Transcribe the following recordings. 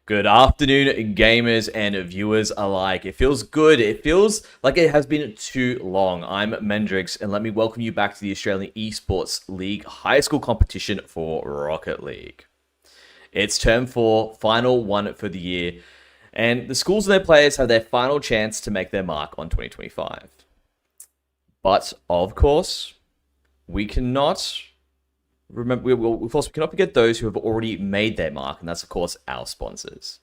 Good afternoon, gamers and viewers alike. It feels good. It feels like it has been too long. I'm Mendrix, and let me welcome you back to the Australian Esports League high school competition for Rocket League. It's term 4, final one for the year, and the schools and their players have their final chance to make their mark on 2025. But, of course, we cannot... Remember, of course, we cannot forget those who have already made their mark, and that's, of course, our sponsors.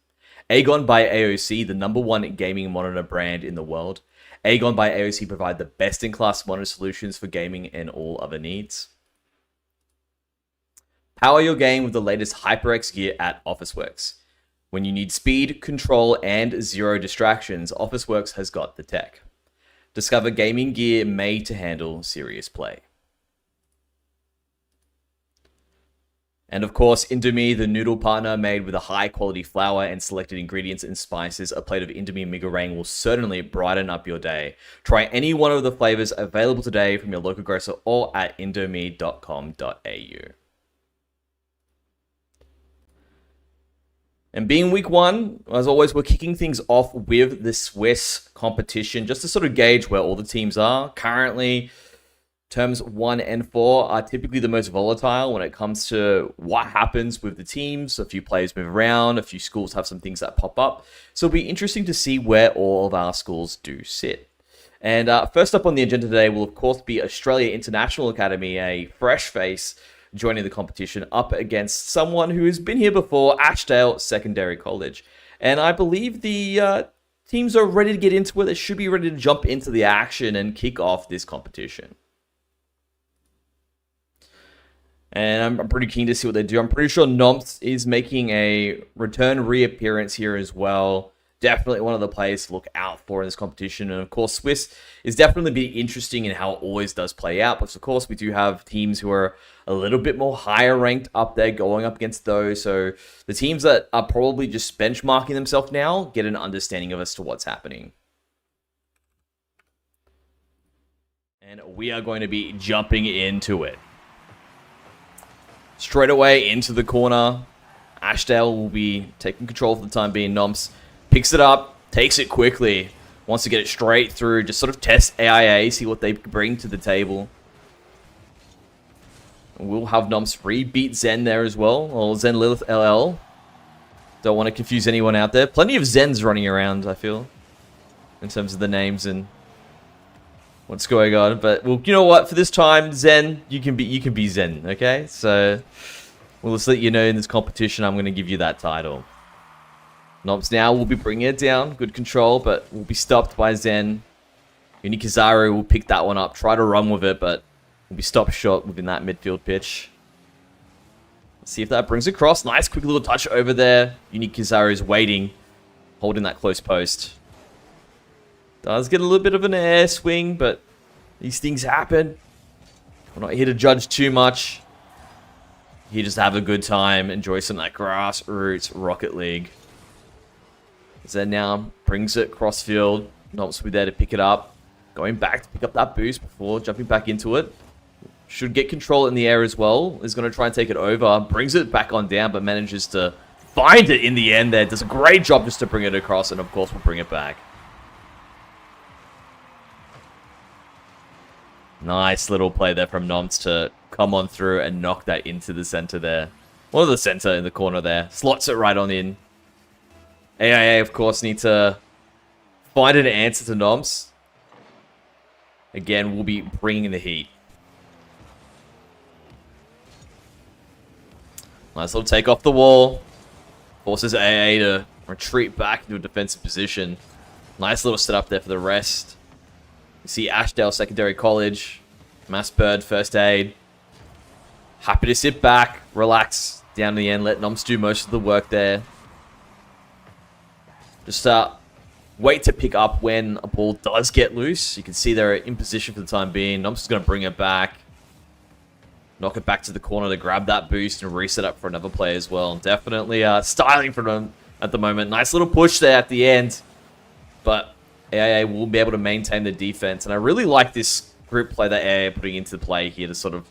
AGON by AOC, the #1 gaming monitor brand in the world. AGON by AOC provide the best-in-class monitor solutions for gaming and all other needs. Power your game with the latest HyperX gear at Officeworks. When you need speed, control, and zero distractions, Officeworks has got the tech. Discover gaming gear made to handle serious play. And of course, Indomie, the noodle partner made with a high-quality flour and selected ingredients and spices. A plate of Indomie meringue will certainly brighten up your day. Try any one of the flavors available today from your local grocer or at indomie.com.au. And being week 1, as always, we're kicking things off with the Swiss competition, just to sort of gauge where all the teams are. Currently, terms 1 and 4 are typically the most volatile when it comes to what happens with the teams. A few players move around, a few schools have some things that pop up. So it'll be interesting to see where all of our schools do sit. And first up on the agenda today will, of course, be Australia International Academy, a fresh face joining the competition up against someone who has been here before, Ashdale Secondary College. And I believe the teams are ready to get into it. They should be ready to jump into the action and kick off this competition. And I'm pretty keen to see what they do. I'm pretty sure Nomps is making a return reappearance here as well. Definitely one of the players to look out for in this competition. And of course, Swiss is definitely be interesting in how it always does play out. But of course, we do have teams who are a little bit more higher ranked up there going up against those. So the teams that are probably just benchmarking themselves now get an understanding of as to what's happening. And we are going to be jumping into it. Straight away into the corner. Ashdale will be taking control for the time being. Nomps picks it up, takes it quickly, wants to get it straight through, just sort of test AIA, see what they bring to the table. We'll have Nomps beat Zen there as well, or Zen Lilith LL. Don't want to confuse anyone out there. Plenty of Zens running around, I feel, in terms of the names and what's going on. But well, you know what? For this time, Zen, you can be Zen, okay? So we'll just let you know in this competition, I'm going to give you that title. Nomps now will be bringing it down, good control, but will be stopped by Zen. Unikazaru will pick that one up, try to run with it, but will be stopped short within that midfield pitch. Let's see if that brings across. Nice, quick little touch over there. Unikazaru is waiting, holding that close post. Does get a little bit of an air swing, but these things happen. We're not here to judge too much. Here just to have a good time, enjoy some of that grassroots Rocket League. Zen now brings it crossfield. Nomps will be there to pick it up. Going back to pick up that boost before jumping back into it. Should get control in the air as well. Is going to try and take it over. Brings it back on down, but manages to find it in the end there. Does a great job just to bring it across, and of course we'll bring it back. Nice little play there from Nomps to come on through and knock that into the center there. Or the center in the corner there. Slots it right on in. AIA, of course, need to find an answer to Nomps. Again, we'll be bringing the heat. Nice little take off the wall. Forces AIA to retreat back into a defensive position. Nice little setup there for the rest. You see Ashdale Secondary College, Mass Bird, First Aid. Happy to sit back, relax down to the end, let Nomps do most of the work there. Just wait to pick up when a ball does get loose. You can see they're in position for the time being. Nomps is going to bring it back. Knock it back to the corner to grab that boost and reset up for another play as well. Definitely styling for them at the moment. Nice little push there at the end. But AIA will be able to maintain the defense. And I really like this group play that AIA are putting into play here to sort of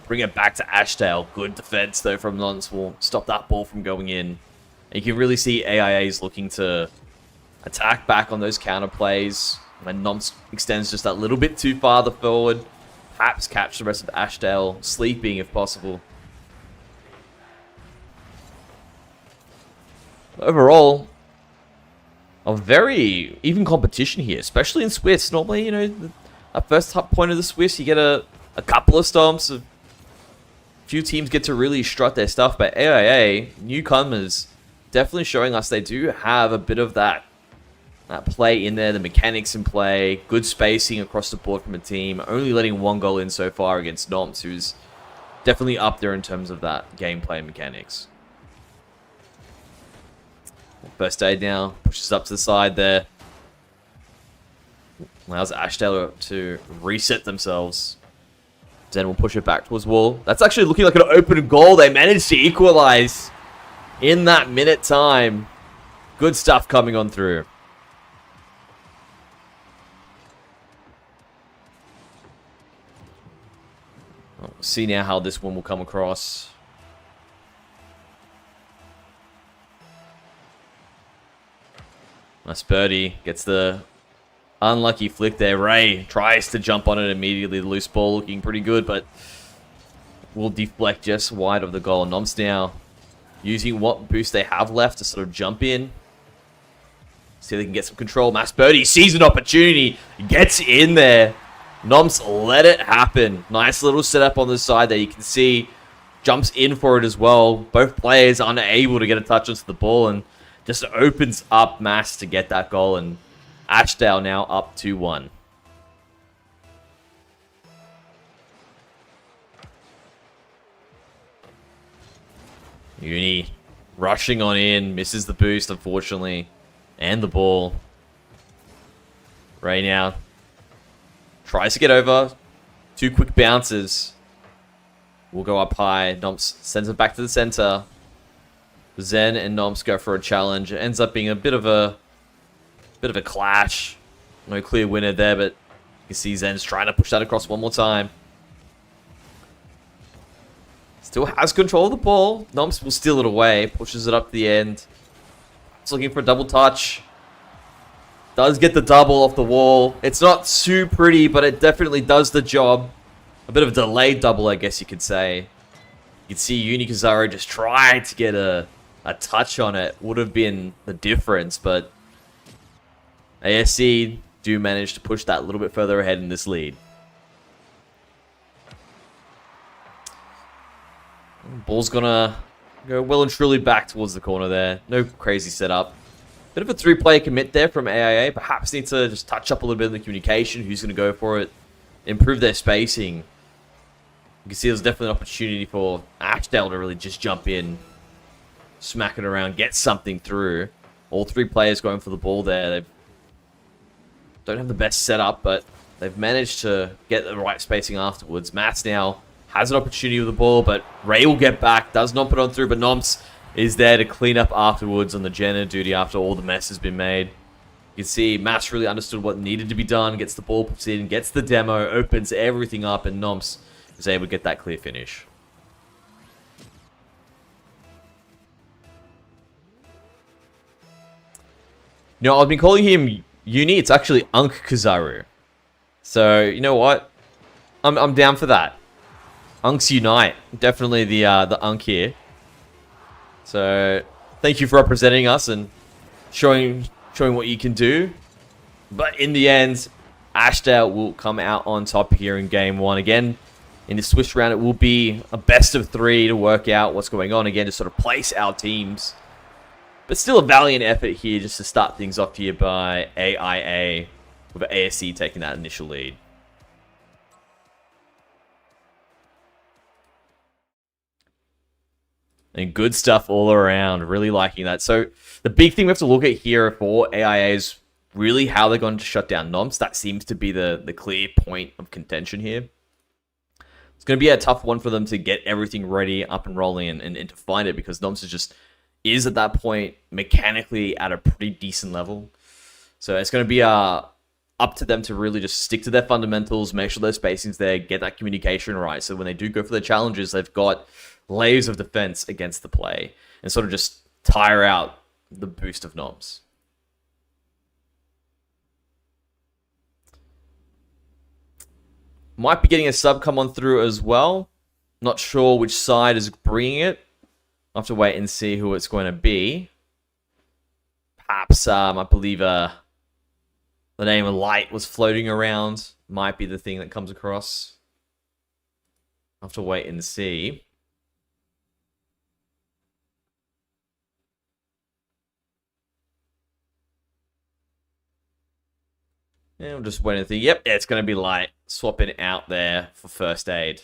bring it back to Ashdale. Good defense, though, from Nomps will stop that ball from going in. And you can really see AIA's looking to attack back on those counter plays when Nomps extends just that little bit too farther forward. Perhaps catch the rest of Ashdale sleeping if possible. Overall, a very even competition here, especially in Swiss. Normally, you know, at first point of the Swiss, you get a couple of stomps. A few teams get to really strut their stuff, but AIA, newcomers, definitely showing us they do have a bit of that play in there, the mechanics in play, good spacing across the board from a team, only letting one goal in so far against Nomps, who's definitely up there in terms of that gameplay mechanics. First aid now, pushes up to the side there. Allows Ashdale to reset themselves. Zen will push it back towards wall. That's actually looking like an open goal. They managed to equalize in that minute time. Good stuff coming on through. We'll see now how this one will come across. Nice birdie. Gets the unlucky flick there. Ray tries to jump on it immediately. The loose ball looking pretty good, but will deflect just wide of the goal. Nomps now using what boost they have left to sort of jump in. See if they can get some control. Mass birdie sees an opportunity. Gets in there. Nomps let it happen. Nice little setup on the side there. You can see jumps in for it as well. Both players unable to get a touch onto the ball, and just opens up Mass to get that goal, and Ashdale now up 2-1. Uni rushing on in, misses the boost, unfortunately, and the ball. Ray now tries to get over. 2 quick bounces. Will go up high. Nomps sends it back to the center. Zen and Nomps go for a challenge. It ends up being a bit of a clash. No clear winner there, but you can see Zen's trying to push that across one more time. Still has control of the ball. Nomps will steal it away. Pushes it up to the end. It's looking for a double touch. Does get the double off the wall. It's not too pretty, but it definitely does the job. A bit of a delayed double, I guess you could say. You can see Unikazaro just tried to get a touch on it. Would have been the difference, but ASC do manage to push that a little bit further ahead in this lead. Ball's gonna go well and truly back towards the corner there. No crazy setup. Bit of a 3-player commit there from AIA. Perhaps need to just touch up a little bit in the communication. Who's going to go for it? Improve their spacing. You can see there's definitely an opportunity for Ashdale to really just jump in, smack it around, get something through. All 3 players going for the ball there. They don't have the best setup, but they've managed to get the right spacing afterwards. Mats now has an opportunity with the ball, but Ray will get back. Does not put on through, but Nomps is there to clean up afterwards on the Jenner duty after all the mess has been made. You can see Mats really understood what needed to be done, gets the ball put in, gets the demo, opens everything up, and Nomps is able to get that clear finish. You know, I've been calling him Uni. It's actually Unk Kazaru. So, you know what? I'm down for that. Unks unite. Definitely the Unk here. So, thank you for representing us and showing what you can do. But in the end, Ashdale will come out on top here in Game 1. Again, in the Swiss round, it will be a best of 3 to work out what's going on. Again, to sort of place our teams. But still a valiant effort here just to start things off here by AIA, with ASC taking that initial lead. And good stuff all around. Really liking that. So the big thing we have to look at here for AIA is really how they're going to shut down Nomps. That seems to be the clear point of contention here. It's going to be a tough one for them to get everything ready, up and rolling, and to find it, because Nomps is at that point mechanically at a pretty decent level. So it's going to be up to them to really just stick to their fundamentals, make sure their spacing's there, get that communication right. So when they do go for their challenges, they've got layers of defense against the play, and sort of just tire out the boost of Noms. Might be getting a sub come on through as well. Not sure which side is bringing it. I'll have to wait and see who it's going to be. Perhaps, I believe the name of Light was floating around. Might be the thing that comes across. I'll have to wait and see. Yeah, I'm just waiting to think. Yep, it's going to be Light. Swapping out there for first aid.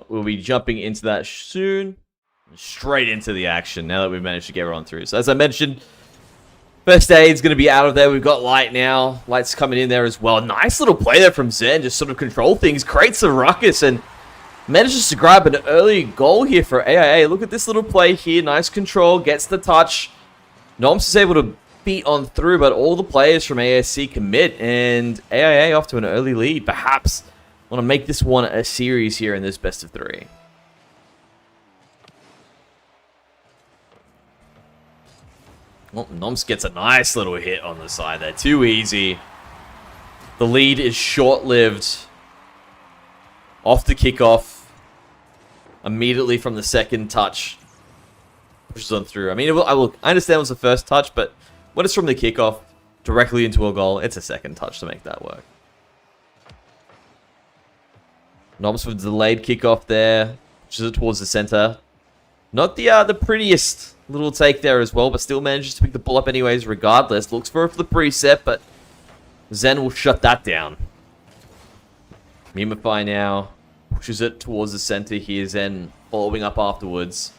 We'll be jumping into that soon. Straight into the action now that we've managed to get everyone through. So as I mentioned, first aid's going to be out of there. We've got Light now. Light's coming in there as well. Nice little play there from Zen. Just sort of control things. Creates a ruckus and manages to grab an early goal here for AIA. Look at this little play here. Nice control. Gets the touch. Noms is able to beat on through, but all the players from ASC commit. And AIA off to an early lead. Perhaps want to make this one a series here in this best of 3. Well, Noms gets a nice little hit on the side there. Too easy. The lead is short-lived. Off the kickoff. Immediately from the second touch. Pushes on through. I mean, I understand it was the first touch, but when it's from the kickoff directly into a goal, it's a second touch to make that work. Noms with the delayed kickoff there. Pushes it towards the center. Not the prettiest little take there as well, but still manages to pick the ball up anyways regardless. Looks for the preset, but Zen will shut that down. Mimify now. Pushes it towards the center here. Zen following up afterwards.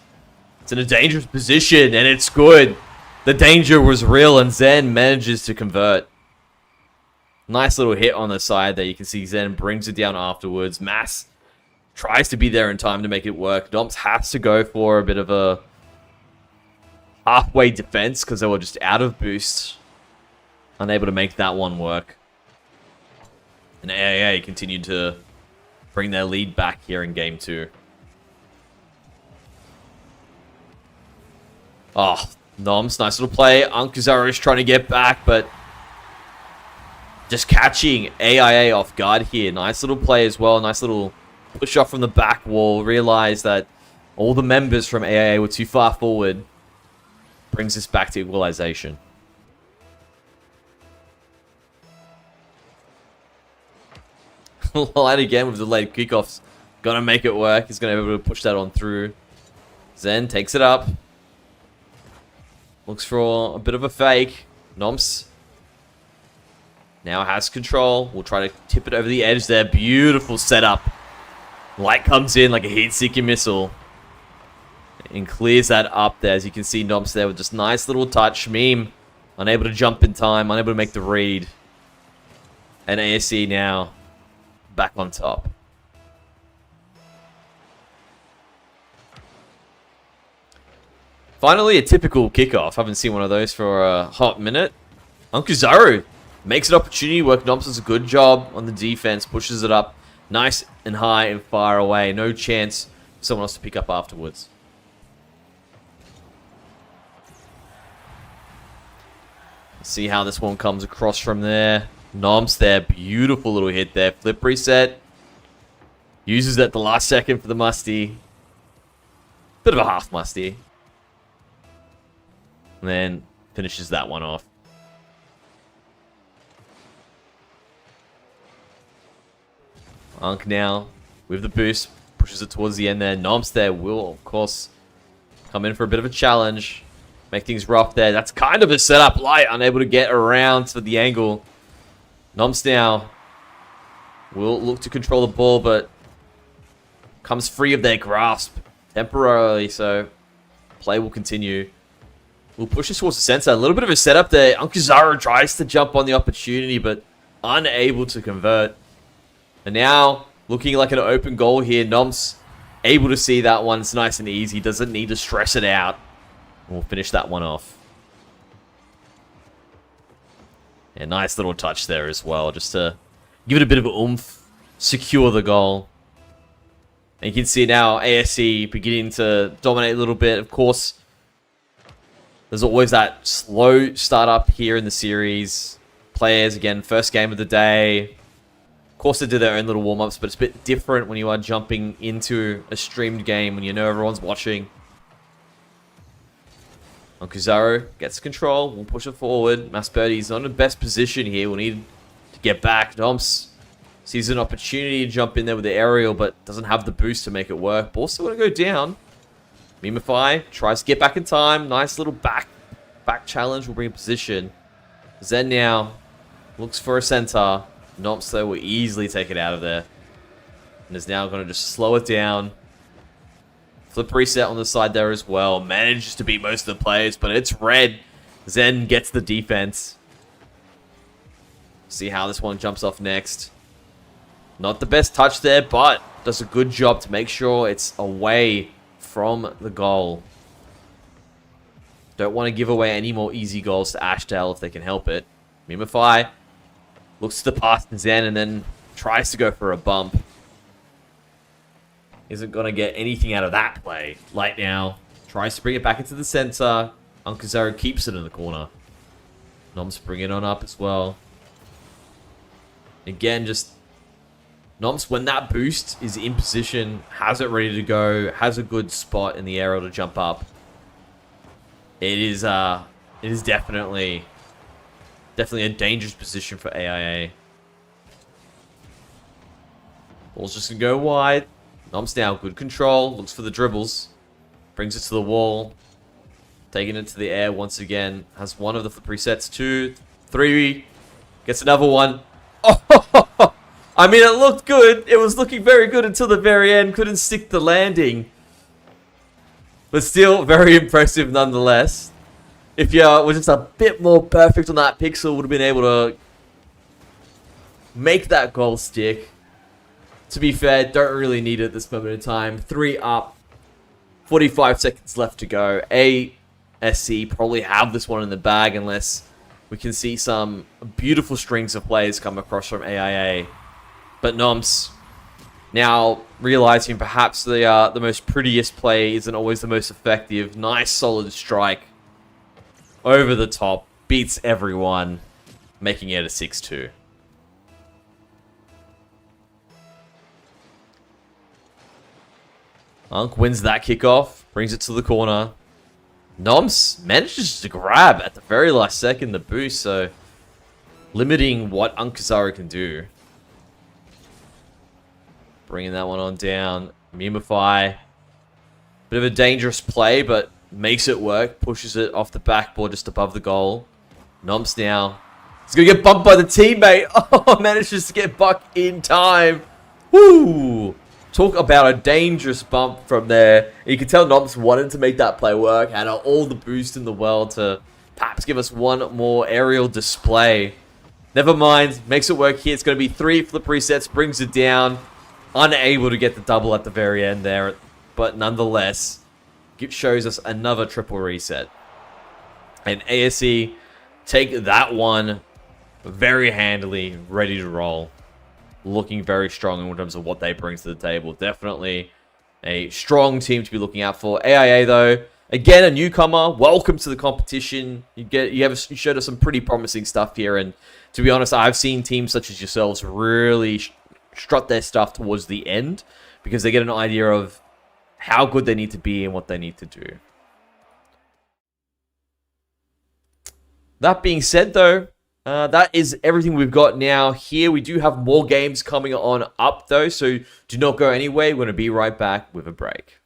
It's in a dangerous position, and it's good. The danger was real, and Zen manages to convert. Nice little hit on the side there. You can see Zen brings it down afterwards. Mass tries to be there in time to make it work. Noms has to go for a bit of a halfway defense because they were just out of boost. Unable to make that one work. And AAA continued to bring their lead back here in game 2. Oh, Noms, nice little play. Unkuzaru is trying to get back, but just catching AIA off guard here. Nice little play as well. Nice little push off from the back wall. Realized that all the members from AIA were too far forward. Brings us back to equalization. Light again with the late kickoffs. Gonna make it work. He's gonna be able to push that on through. Zen takes it up. Looks for a bit of a fake. Noms now has control. We'll try to tip it over the edge there. Beautiful setup. Light comes in like a heat-seeking missile. And clears that up there. As you can see, Noms there with just nice little touch. Meme, unable to jump in time. Unable to make the read. And ASC now back on top. Finally, a typical kickoff. Haven't seen one of those for a hot minute. Unkuzaru makes an opportunity work. Noms does a good job on the defense. Pushes it up nice and high and far away. No chance for someone else to pick up afterwards. See how this one comes across from there. Noms there. Beautiful little hit there. Flip reset. Uses it at the last second for the musty. Bit of a half musty. And then finishes that one off. Unk now with the boost. Pushes it towards the end there. Noms there will, of course, come in for a bit of a challenge. Make things rough there. That's kind of a setup. Light unable to get around to the angle. Noms now will look to control the ball, but comes free of their grasp temporarily. So play will continue. We'll push this towards the center. A little bit of a setup there. Unkuzaru tries to jump on the opportunity, but unable to convert. And now, looking like an open goal here. Noms able to see that one. It's nice and easy. Doesn't need to stress it out. And we'll finish that one off. Yeah, nice little touch there as well. Just to give it a bit of oomph, secure the goal. And you can see now ASC beginning to dominate a little bit. Of course, there's always that slow startup here in the series. Players, again, first game of the day. Of course, they do their own little warm-ups, but it's a bit different when you are jumping into a streamed game when you know everyone's watching. Kizaru gets control. We'll push it forward. Masperti's not in the best position here. We'll need to get back. Domps sees an opportunity to jump in there with the aerial, but doesn't have the boost to make it work. Ball's still going to go down. Mimify tries to get back in time. Nice little back challenge will bring a position. Zen now looks for a center. Nomps, though, will easily take it out of there. And is now going to just slow it down. Flip reset on the side there as well. Manages to beat most of the players, but it's red. Zen gets the defense. See how this one jumps off next. Not the best touch there, but does a good job to make sure it's away from the goal. Don't want to give away any more easy goals to Ashdale if they can help it. Mimify looks to the pass to Zen and then tries to go for a bump. Isn't going to get anything out of that play. Light now tries to bring it back into the center. Unkazaru keeps it in the corner. Noms bring it on up as well. Again, just Noms, when that boost is in position, has it ready to go, has a good spot in the aerial to jump up. It is definitely a dangerous position for AIA. Ball's just going to go wide. Noms now, good control, looks for the dribbles. Brings it to the wall. Taking it to the air once again. Has one of the flip resets, 2, 3. Gets another one. Oh, I mean, it looked good. It was looking very good until the very end. Couldn't stick the landing. But still, very impressive nonetheless. If you were just a bit more perfect on that pixel, would have been able to make that goal stick. To be fair, don't really need it at this moment in time. 3 up. 45 seconds left to go. ASC probably have this one in the bag unless we can see some beautiful strings of players come across from AIA. But Noms now realizing perhaps the most prettiest play isn't always the most effective. Nice solid strike. Over the top. Beats everyone. Making it a 6-2. Unk wins that kickoff. Brings it to the corner. Noms manages to grab at the very last second the boost, so limiting what Unkazaru can do. Bringing that one on down. Mimify. Bit of a dangerous play, but makes it work. Pushes it off the backboard just above the goal. Noms now. He's going to get bumped by the teammate. Oh, manages to get Buck in time. Woo! Talk about a dangerous bump from there. You can tell Noms wanted to make that play work. Had all the boost in the world to perhaps give us one more aerial display. Never mind. Makes it work here. It's going to be 3 flip resets. Brings it down. Unable to get the double at the very end there. But nonetheless, it shows us another triple reset. And ASC take that one very handily. Ready to roll. Looking very strong in terms of what they bring to the table. Definitely a strong team to be looking out for. AIA, though, again, a newcomer. Welcome to the competition. You showed us some pretty promising stuff here. And to be honest, I've seen teams such as yourselves really strut their stuff towards the end because they get an idea of how good they need to be and what they need to do. That being said, though, that is everything we've got now here. We do have more games coming on up, though, so do not go anywhere. We're going to be right back with a break.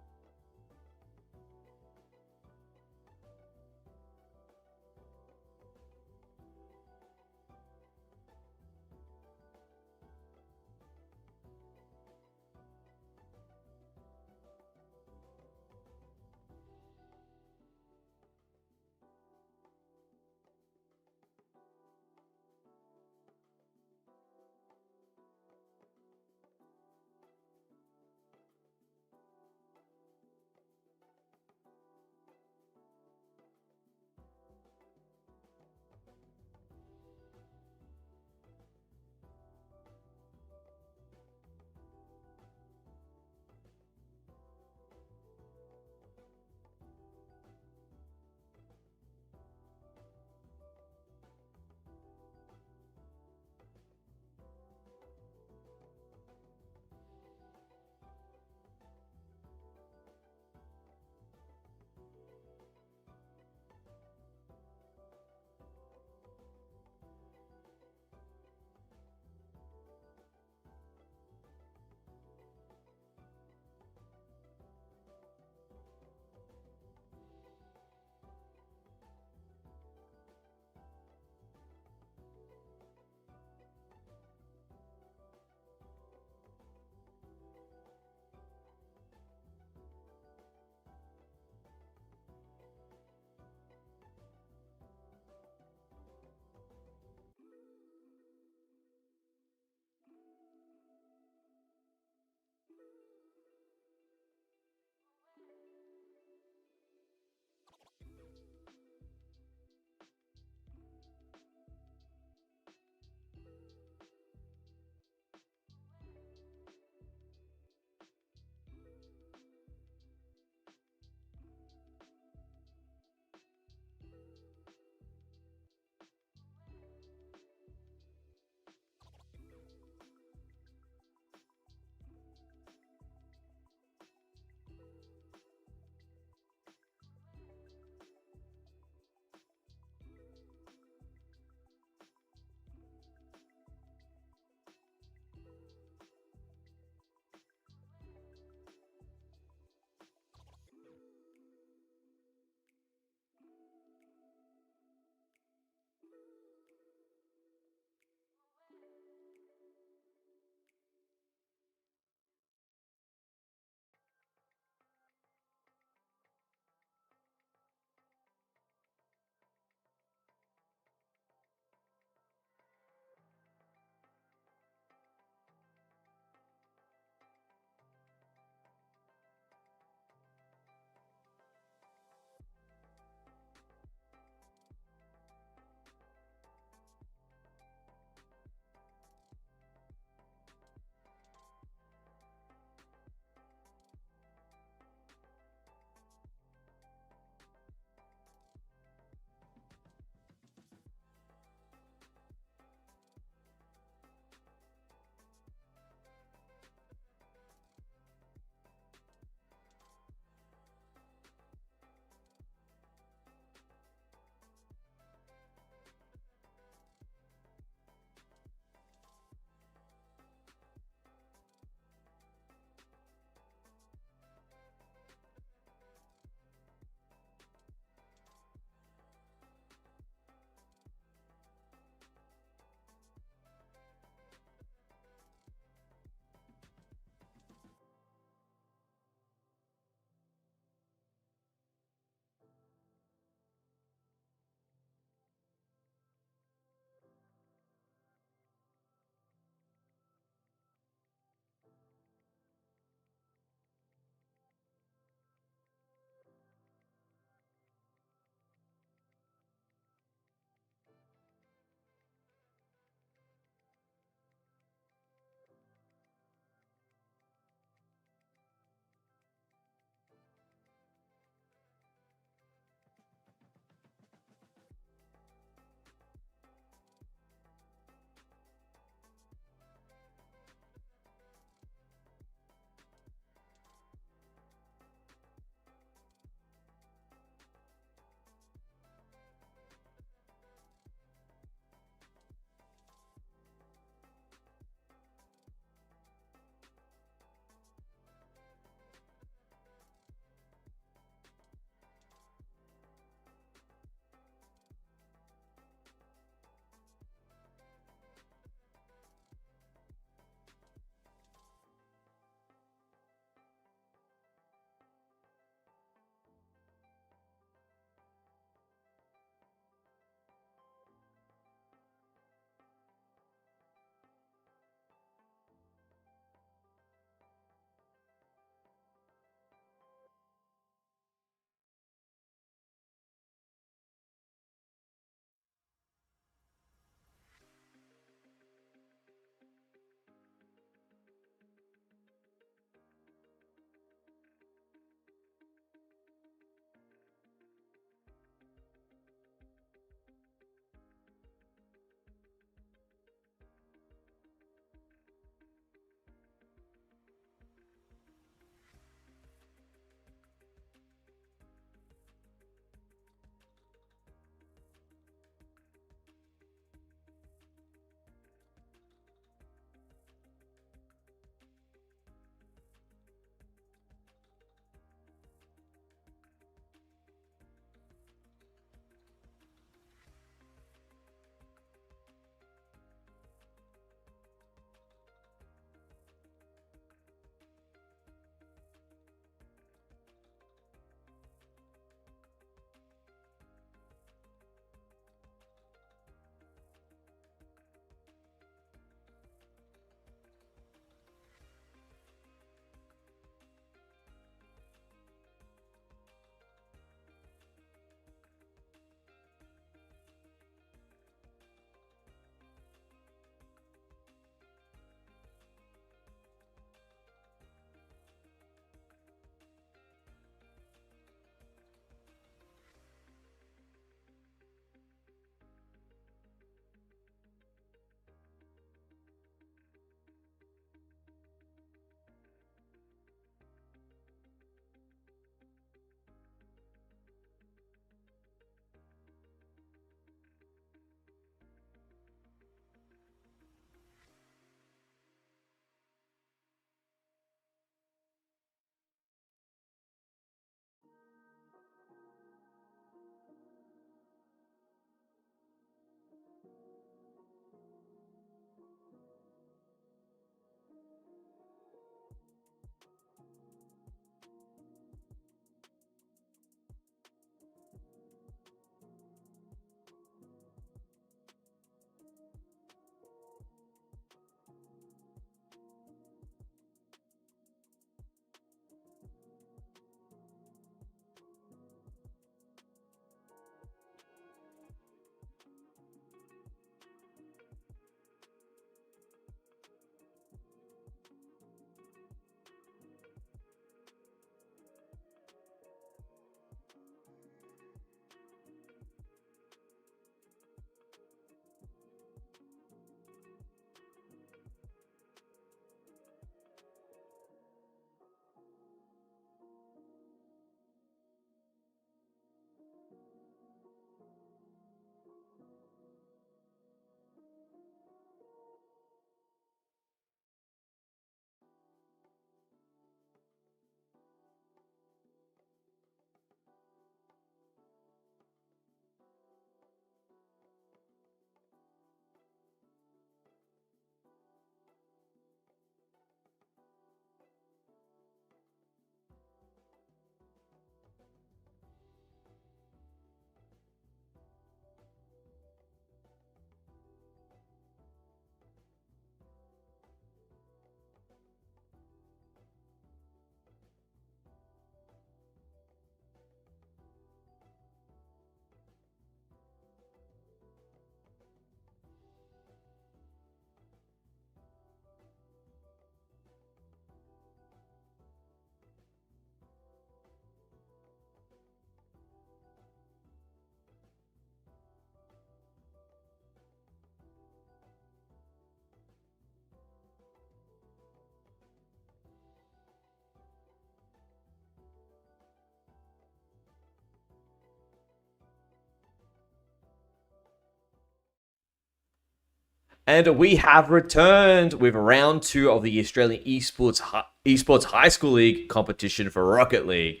And we have returned with round 2 of the Australian Esports High School League competition for Rocket League.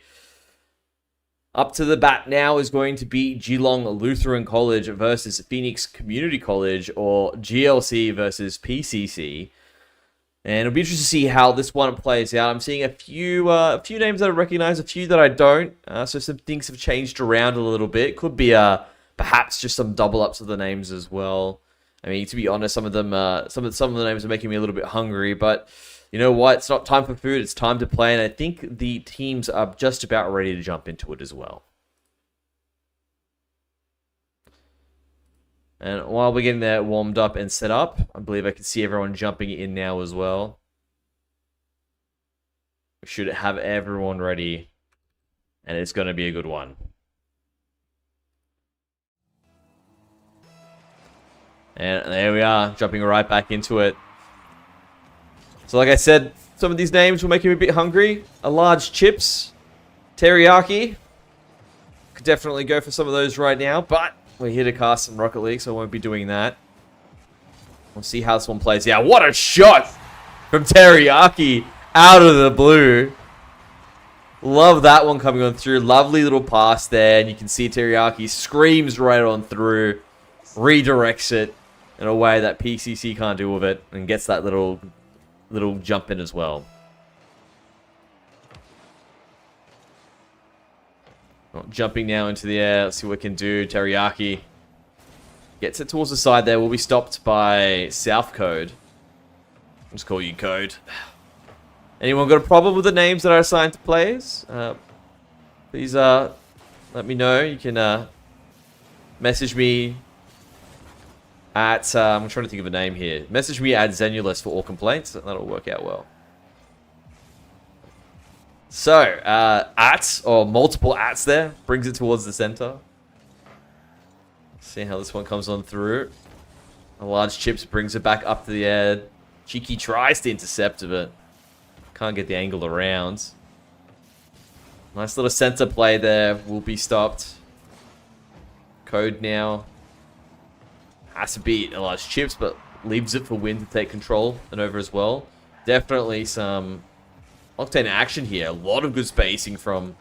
Up to the bat now is going to be Geelong Lutheran College versus Phoenix Community College, or GLC versus PCC. And it'll be interesting to see how this one plays out. I'm seeing a few names that I recognize, a few that I don't. So some things have changed around a little bit. Could be perhaps just some double ups of the names as well. I mean, to be honest, some of them, some of the names are making me a little bit hungry. But you know what? It's not time for food. It's time to play. And I think the teams are just about ready to jump into it as well. And while we're getting that warmed up and set up, I believe I can see everyone jumping in now as well. We should have everyone ready. And it's going to be a good one. And there we are, jumping right back into it. So like I said, some of these names will make me a bit hungry. A large chips, teriyaki. Could definitely go for some of those right now, but we're here to cast some Rocket League, so I won't be doing that. We'll see how this one plays. Yeah, what a shot from Teriyaki out of the blue. Love that one coming on through. Lovely little pass there, and you can see Teriyaki screams right on through, redirects it in a way that PCC can't do with it, and gets that little jump in as well. Jumping now into the air. Let's see what we can do. Teriyaki gets it towards the side there. Will be stopped by South Code. I'll just call you Code. Anyone got a problem with the names that are assigned to players? Please let me know. You can message me at... I'm trying to think of a name here. Message me at Zenulus for all complaints. That'll work out well. So, at, or multiple ats there, brings it towards the center. See how this one comes on through. A large chips brings it back up to the air. Cheeky tries to intercept it. Can't get the angle around. Nice little center play there. Will be stopped. Code now. Has to beat a large chips, but leaves it for Win to take control and over as well. Definitely some octane action here. A lot of good spacing from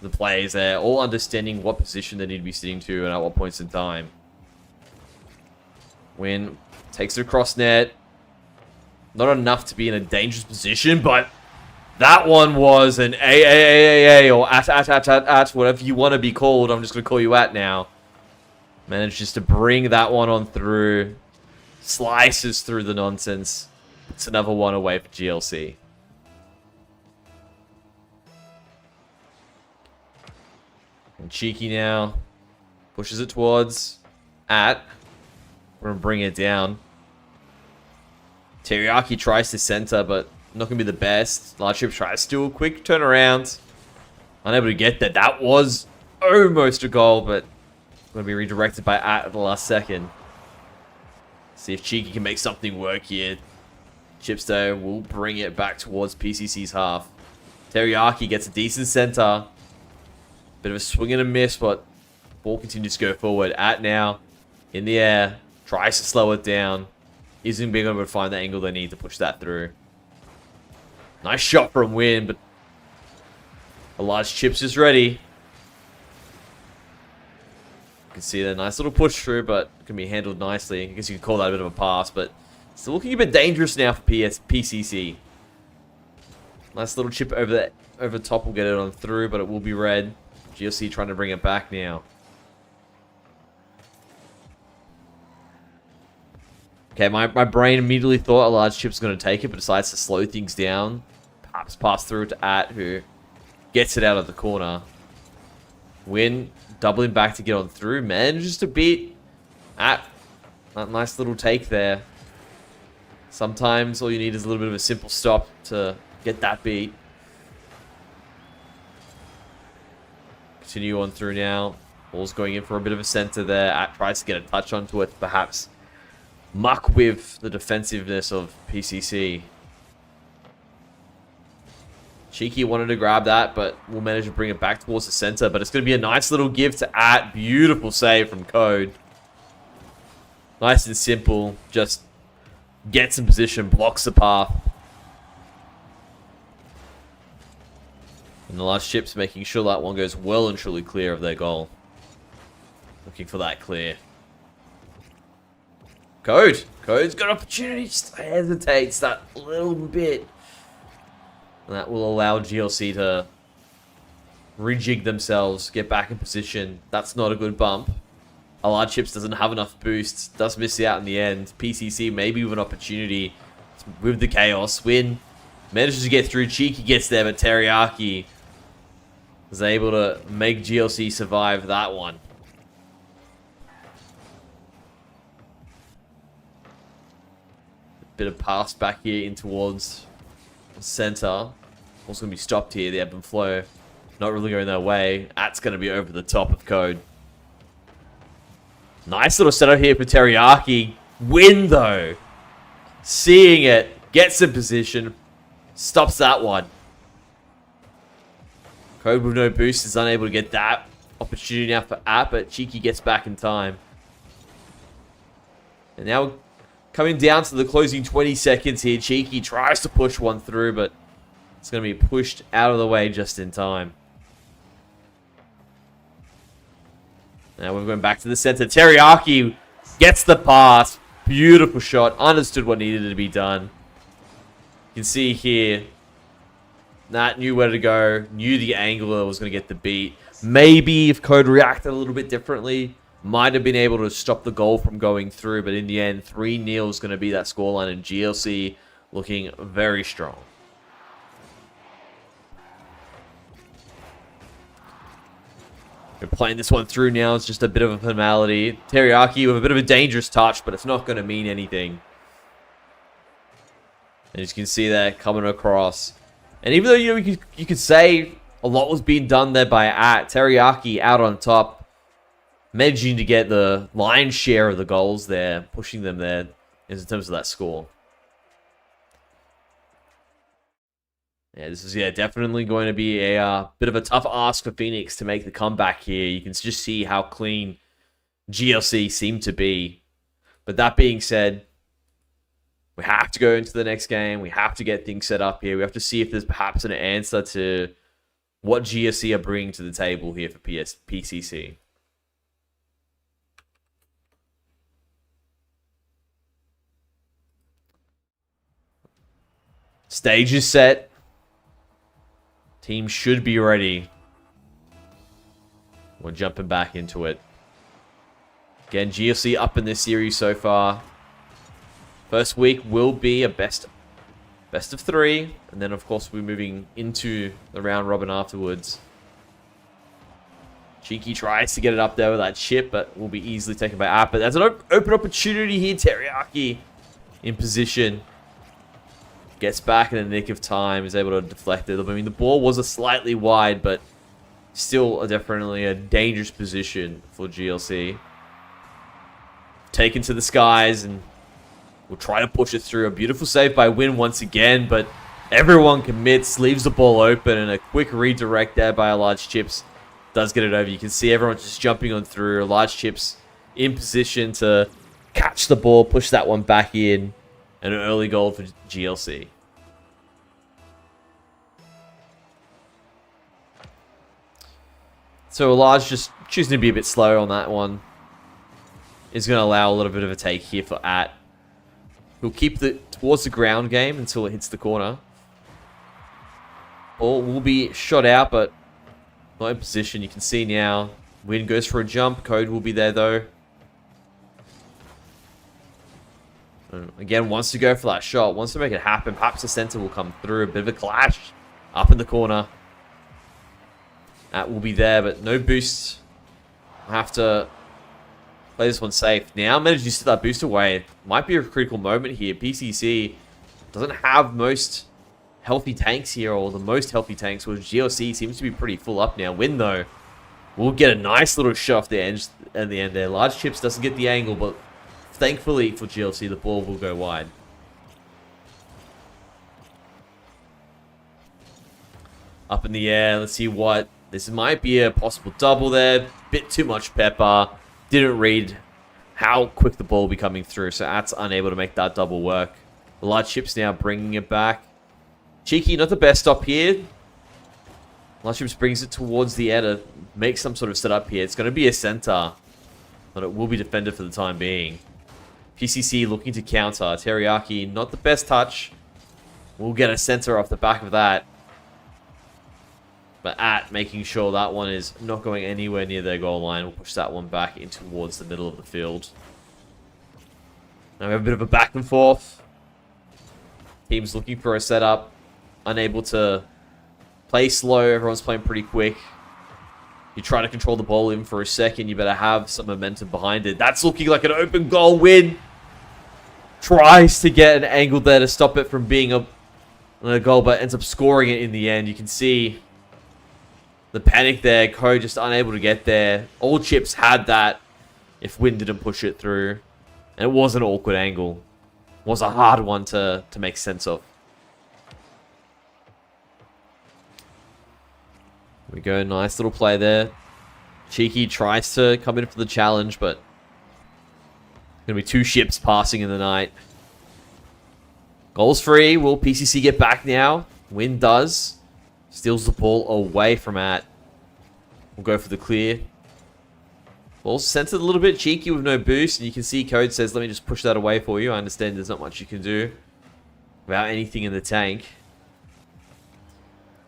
the players there. All understanding what position they need to be sitting to and at what points in time. Win takes it across net. Not enough to be in a dangerous position, but that one was an A, or at, whatever you want to be called. I'm just going to call you at now. Manages to bring that one on through. Slices through the nonsense. It's another one away for GLC. And Cheeky now pushes it towards at. We're going to bring it down. Teriyaki tries to center, but not going to be the best. Large Chip tries to do a quick turnaround. Unable to get that. That was almost a goal, but going to be redirected by at the last second. See if Cheeky can make something work here. Chipsto will bring it back towards PCC's half. Teriyaki gets a decent center. Bit of a swing and a miss, but ball continues to go forward. At now, in the air, tries to slow it down. Isn't being able to find the angle they need to push that through. Nice shot from Win, but a large chips is ready. You can see that nice little push through, but can be handled nicely. I guess you could call that a bit of a pass, but still looking a bit dangerous now for PCC. Nice little chip over the top will get it on through, but it will be red. GLC trying to bring it back now. Okay, my brain immediately thought a large chip's going to take it, but decides to slow things down. Perhaps pass through to At, who gets it out of the corner. Win, doubling back to get on through. Manages to beat At. That nice little take there. Sometimes all you need is a little bit of a simple stop to get that beat. Continue on through now. Ball's going in for a bit of a center there. At tries to get a touch onto it, perhaps muck with the defensiveness of PCC. Cheeky wanted to grab that, but will manage to bring it back towards the center. But it's going to be a nice little give to At. Beautiful save from Code. Nice and simple. Just gets in position, blocks the path. And the large chips making sure that one goes well and truly clear of their goal. Looking for that clear. Code's got opportunity, just hesitates that little bit. And that will allow GLC to rejig themselves, get back in position. That's not a good bump. A large chips doesn't have enough boosts, does miss out in the end. PCC maybe with an opportunity with the chaos win. Manages to get through, Cheeky gets there, but Teriyaki is able to make GLC survive that one. Bit of pass back here in towards the center. Also going to be stopped here, the ebb and flow. Not really going their way. That's going to be over the top of Code. Nice little setup here for Teriyaki. Win though. Seeing it. Gets in position. Stops that one. Code with no boost is unable to get that opportunity now for App, but Cheeky gets back in time. And now coming down to the closing 20 seconds here. Cheeky tries to push one through, but it's going to be pushed out of the way just in time. Now we're going back to the center. Teriyaki gets the pass. Beautiful shot. Understood what needed to be done. You can see here, Nat knew where to go. Knew the angler was going to get the beat. Maybe if Code reacted a little bit differently, might have been able to stop the goal from going through. But in the end, 3-0 is going to be that scoreline. And GLC looking very strong. We're playing this one through now. It's just a bit of a formality. Teriyaki with a bit of a dangerous touch, but it's not going to mean anything. And as you can see there, coming across. And even though you could say a lot was being done there by Teriyaki out on top, managing to get the lion's share of the goals there, pushing them there in terms of that score. Yeah, this is definitely going to be a bit of a tough ask for Phoenix to make the comeback here. You can just see how clean GLC seem to be. But that being said, we have to go into the next game. We have to get things set up here. We have to see if there's perhaps an answer to what GLC are bringing to the table here for PCC. Stage is set. Team should be ready. We're jumping back into it. Again, GLC up in this series so far. First week will be a best of 3. And then, of course, we're moving into the round robin afterwards. Cheeky tries to get it up there with that chip, but will be easily taken by App. But there's an open opportunity here. Teriyaki in position. Gets back in the nick of time, is able to deflect it. I mean, the ball was a slightly wide, but still definitely a dangerous position for GLC. Taken to the skies, and we'll try to push it through. A beautiful save by Win once again, but everyone commits, leaves the ball open, and a quick redirect there by a large chips does get it over. You can see everyone just jumping on through. Large chips in position to catch the ball, push that one back in. And an early goal for GLC. So Large just choosing to be a bit slow on that one. Is going to allow a little bit of a take here for At. He'll keep it towards the ground game until it hits the corner. Ball will be shot out, but not in position. You can see now. Win goes for a jump. Code will be there though. Again, wants to go for that shot. Wants to make it happen. Perhaps the center will come through. A bit of a clash. Up in the corner. That will be there, but no boost. I'll have to play this one safe. Now managed to set that boost away. Might be a critical moment here. PCC doesn't have most healthy tanks here, or the most healthy tanks, whereas GLC seems to be pretty full up now. Win, though, will get a nice little shot off the end at the end there. Large chips doesn't get the angle, but thankfully for GLC, the ball will go wide. Up in the air. Let's see what. This might be a possible double there. Bit too much pepper. Didn't read how quick the ball will be coming through. So At's unable to make that double work. The large chips now bringing it back. Cheeky, not the best stop here. Large chips brings it towards the edge, make some sort of setup here. It's going to be a center, but it will be defended for the time being. PCC looking to counter. Teriyaki, not the best touch. We'll get a center off the back of that. But At making sure that one is not going anywhere near their goal line. We'll push that one back in towards the middle of the field. Now we have a bit of a back and forth. Teams looking for a setup. Unable to play slow. Everyone's playing pretty quick. You try to control the ball in for a second. You better have some momentum behind it. That's looking like an open goal win. Tries to get an angle there to stop it from being a goal, but ends up scoring it in the end. You can see the panic there. Code just unable to get there. All chips had that if Win didn't push it through. And it was an awkward angle. It was a hard one to make sense of. There we go. Nice little play there. Cheeky tries to come in for the challenge, but going to be two ships passing in the night. Goals free. Will PCC get back now? Win does. Steals the ball away from At. We'll go for the clear. Ball's centered a little bit. Cheeky with no boost. And you can see Code says, let me just push that away for you. I understand there's not much you can do without anything in the tank.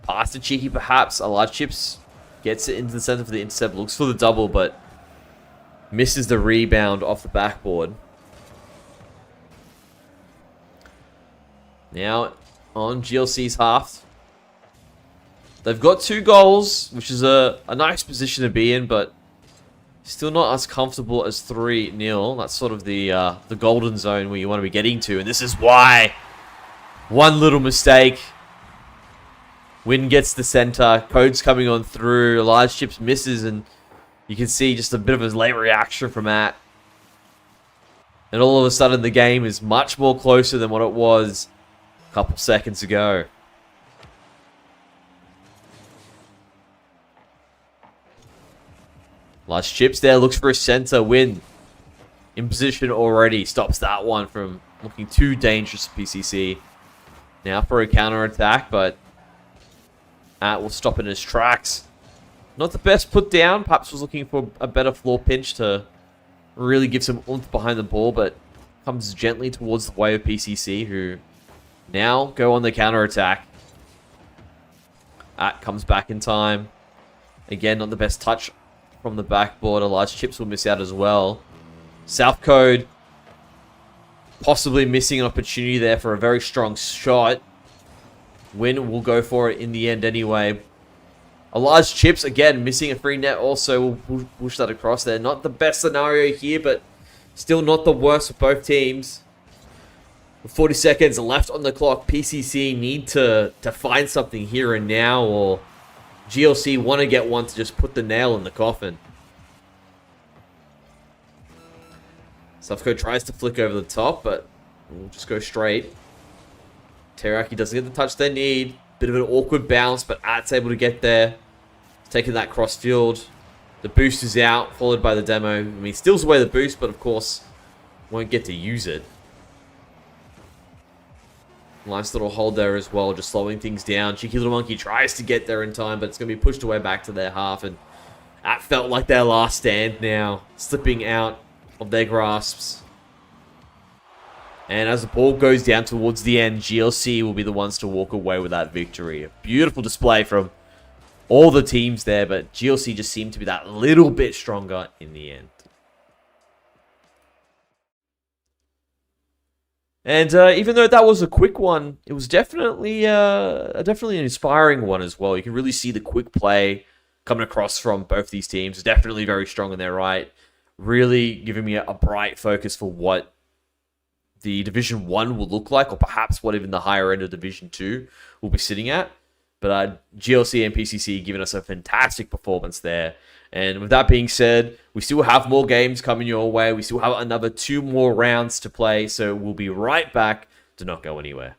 Pass to Cheeky perhaps. A large chips gets it into the center for the intercept. Looks for the double, but misses the rebound off the backboard. Now on GLC's half. They've got 2 goals, which is a nice position to be in, but still not as comfortable as 3-0. That's sort of the golden zone where you want to be getting to, and this is why. One little mistake. Win gets the center. Code's coming on through. Large chips misses, and you can see just a bit of a late reaction from At. And all of a sudden, the game is much more closer than what it was a couple seconds ago. Large chips there. Looks for a center. Win in position already. Stops that one from looking too dangerous to PCC. Now for a counter attack, but At will stop in his tracks. Not the best put down. Perhaps was looking for a better floor pinch to really give some oomph behind the ball, but comes gently towards the way of PCC, who now go on the counter attack. At comes back in time. Again, not the best touch from the backboard. A large chips will miss out as well. South Code possibly missing an opportunity there for a very strong shot. Win will go for it in the end anyway. A large chips, again, missing a free net also will push that across there. Not the best scenario here, but still not the worst for both teams. With 40 seconds left on the clock, PCC need to find something here and now, or GLC want to get one to just put the nail in the coffin. Sufco tries to flick over the top, but we'll just go straight. Teriyaki doesn't get the touch they need. Bit of an awkward bounce, but At's able to get there. Taking that cross field. The boost is out, followed by the demo. I mean, steals away the boost, but of course, won't get to use it. Nice little hold there as well, just slowing things down. Cheeky Little Monkey tries to get there in time, but it's going to be pushed away back to their half. And that felt like their last stand now, slipping out of their grasps. And as the ball goes down towards the end, GLC will be the ones to walk away with that victory. A beautiful display from all the teams there, but GLC just seemed to be that little bit stronger in the end. And even though that was a quick one, it was definitely an inspiring one as well. You can really see the quick play coming across from both these teams. Definitely very strong in their right. Really giving me a bright focus for what the Division 1 will look like, or perhaps what even the higher end of Division 2 will be sitting at. But GLC and PCC giving us a fantastic performance there. And with that being said, we still have more games coming your way. We still have another 2 more rounds to play, so we'll be right back. Do not go anywhere.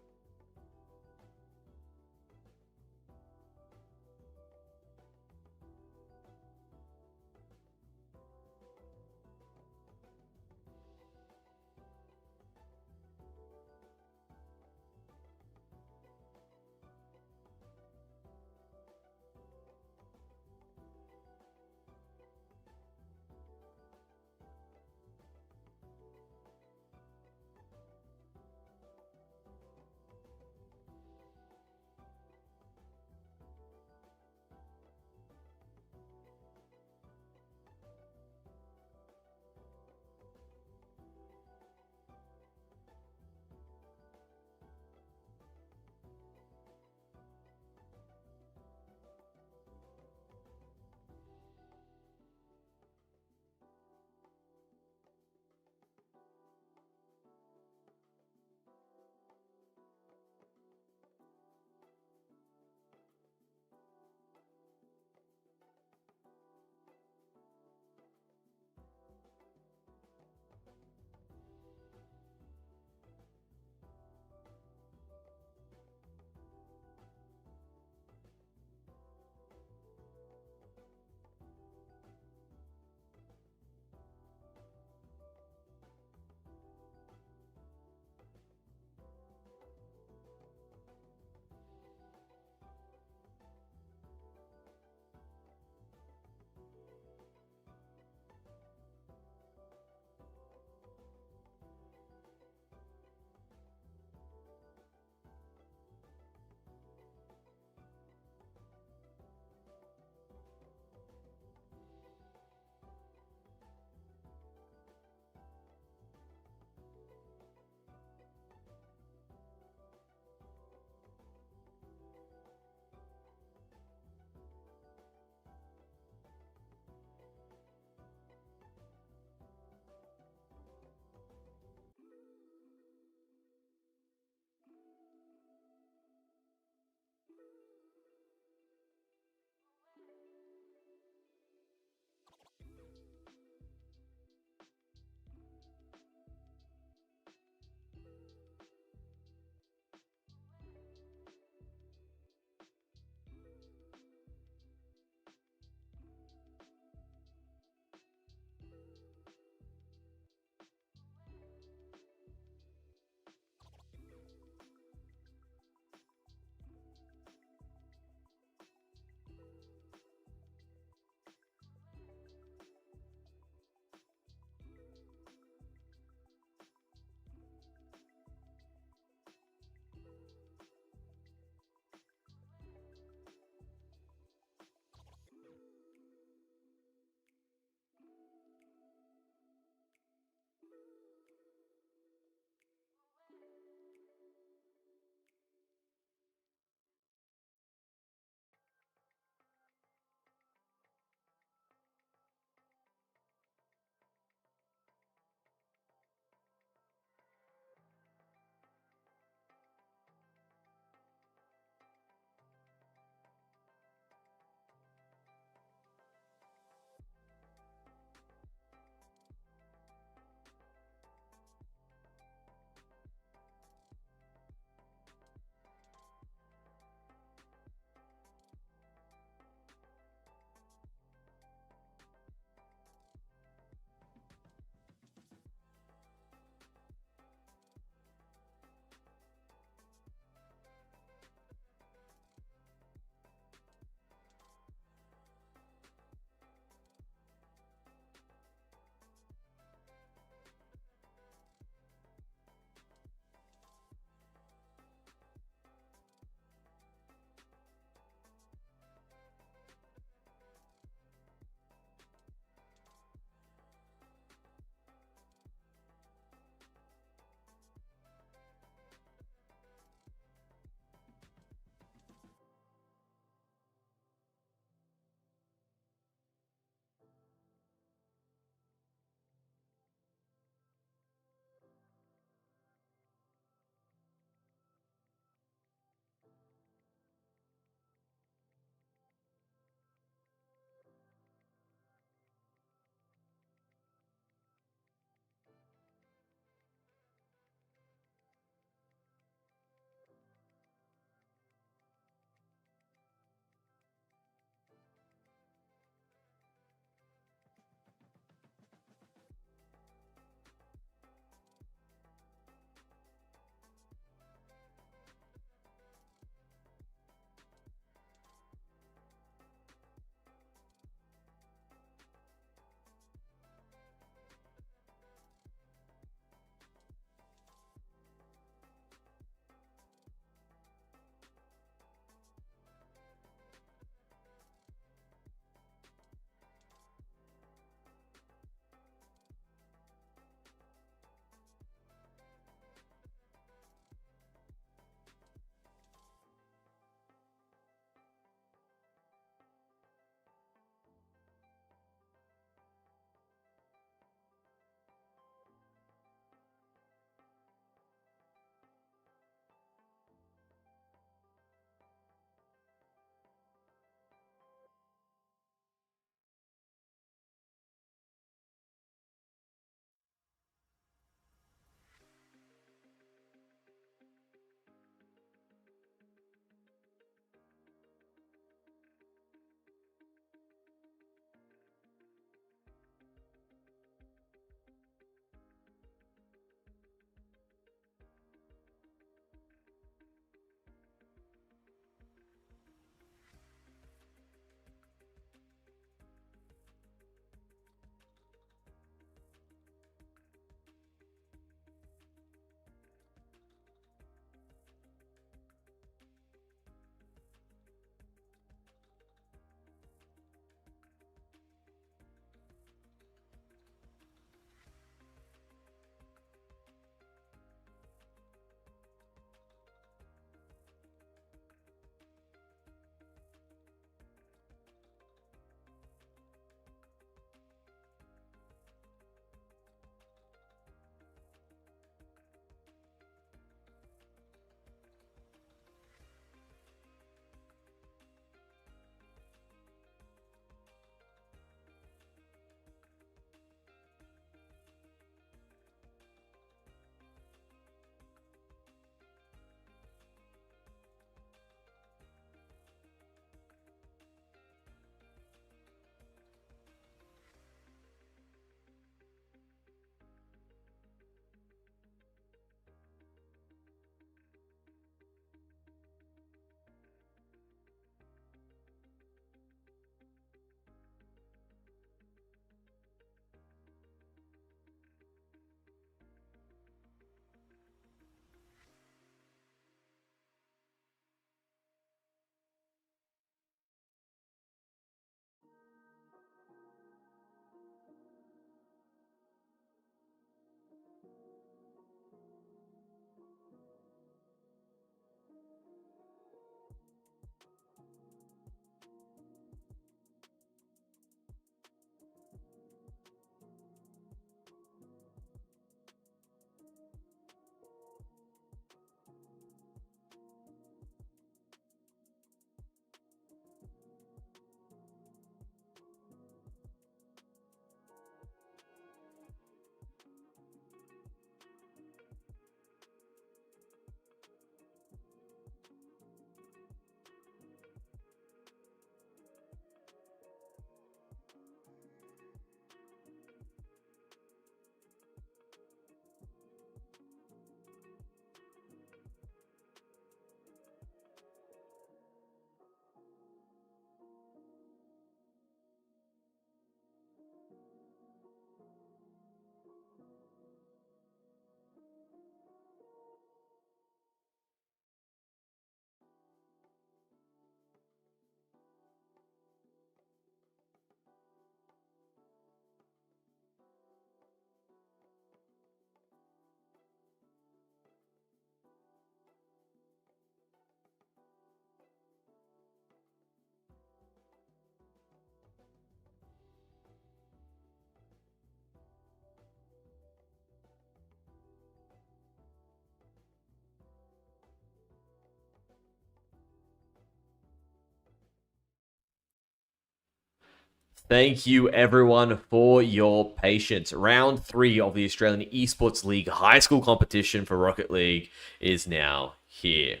Thank you, everyone, for your patience. Round 3 of the Australian Esports League high school competition for Rocket League is now here.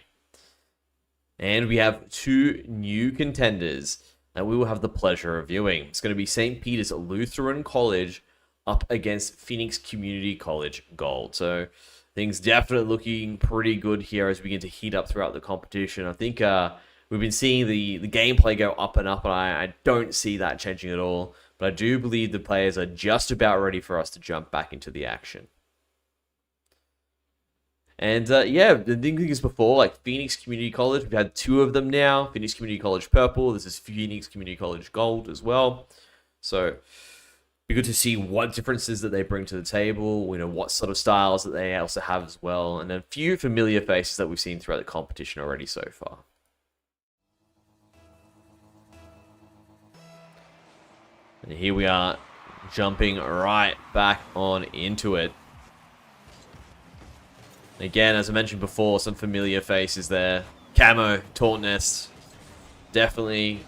And we have 2 new contenders that we will have the pleasure of viewing. It's going to be St. Peter's Lutheran College up against Phoenix Community College Gold. So things definitely looking pretty good here as we begin to heat up throughout the competition. I think we've been seeing the gameplay go up and up, and I don't see that changing at all. But I do believe the players are just about ready for us to jump back into the action. And yeah, the thing is before, like Phoenix Community College, we've had 2 of them now. Phoenix Community College Purple, this is Phoenix Community College Gold as well. So be good to see what differences that they bring to the table, you know, what sort of styles that they also have as well, and a few familiar faces that we've seen throughout the competition already so far. And here we are, jumping right back on into it. Again, as I mentioned before, some familiar faces there. Camo, Tautness, definitely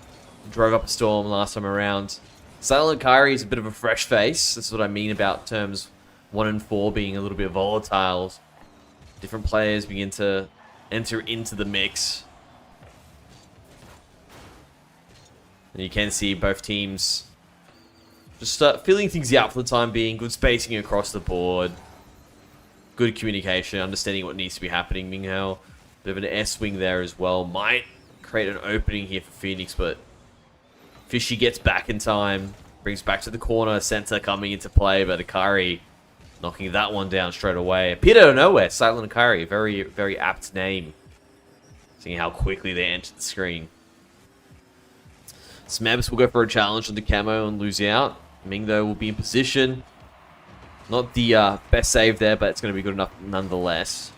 drove up a storm last time around. Silent Kyrie is a bit of a fresh face. That's what I mean about terms 1 and 4 being a little bit volatile. Different players begin to enter into the mix. And you can see both teams just start filling things out for the time being. Good spacing across the board. Good communication, understanding what needs to be happening. Minghao, bit of an S-wing there as well. Might create an opening here for Phoenix, but Fishy gets back in time. Brings back to the corner. Center coming into play, but Akari knocking that one down straight away. Appeared out of nowhere. Silent Akari, very, very apt name. Seeing how quickly they enter the screen. Smebs will go for a challenge on the camo and lose out. Ming, though, will be in position. Not the best save there, but it's going to be good enough nonetheless.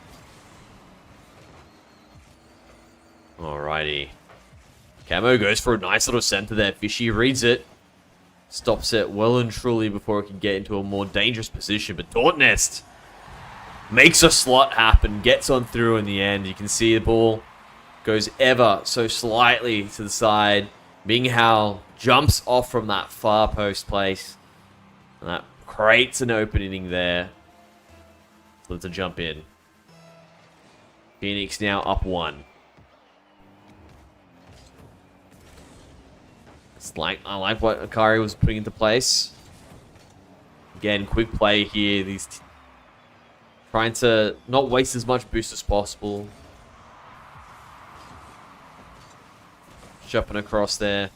Alrighty. Camo goes for a nice little center there. Fishy reads it. Stops it well and truly before it can get into a more dangerous position. But Tautnest makes a slot happen. Gets on through in the end. You can see the ball goes ever so slightly to the side. Minghao jumps off from that far post place. And that creates an opening there. So to jump in. Phoenix now up 1. I like what Akari was putting into place. Again, quick play here. Trying to not waste as much boost as possible. Jumping across there.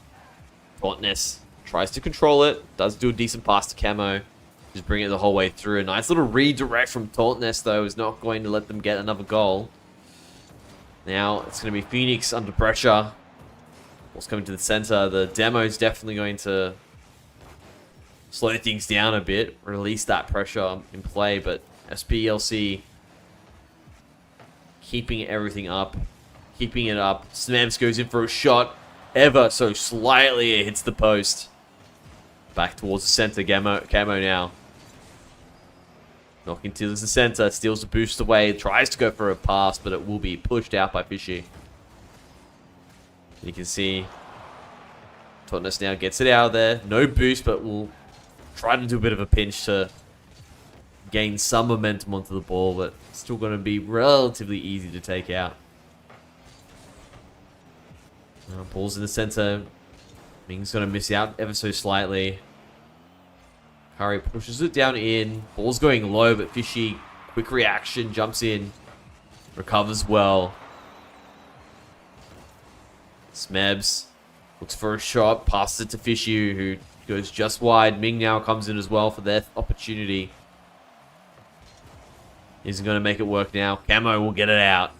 Tautness tries to control it. Does do a decent pass to Camo. Just bring it the whole way through. A nice little redirect from Tautness, though, is not going to let them get another goal. Now, it's going to be Phoenix under pressure. Ball's coming to the center. The demo is definitely going to slow things down a bit. Release that pressure in play, but SPLC keeping everything up. Keeping it up. Smebs goes in for a shot. Ever so slightly, it hits the post. Back towards the center. Camo now. Knocking to the center. Steals the boost away. Tries to go for a pass, but it will be pushed out by Fishy. You can see Tautness now gets it out of there. No boost, but will try to do a bit of a pinch to gain some momentum onto the ball, but still going to be relatively easy to take out. Ball's in the center. Ming's going to miss out ever so slightly. Curry pushes it down in. Ball's going low, but Fishy, quick reaction, jumps in. Recovers well. Smebs looks for a shot, passes it to Fishy, who goes just wide. Ming now comes in as well for their opportunity. Isn't going to make it work now. Camo will get it out.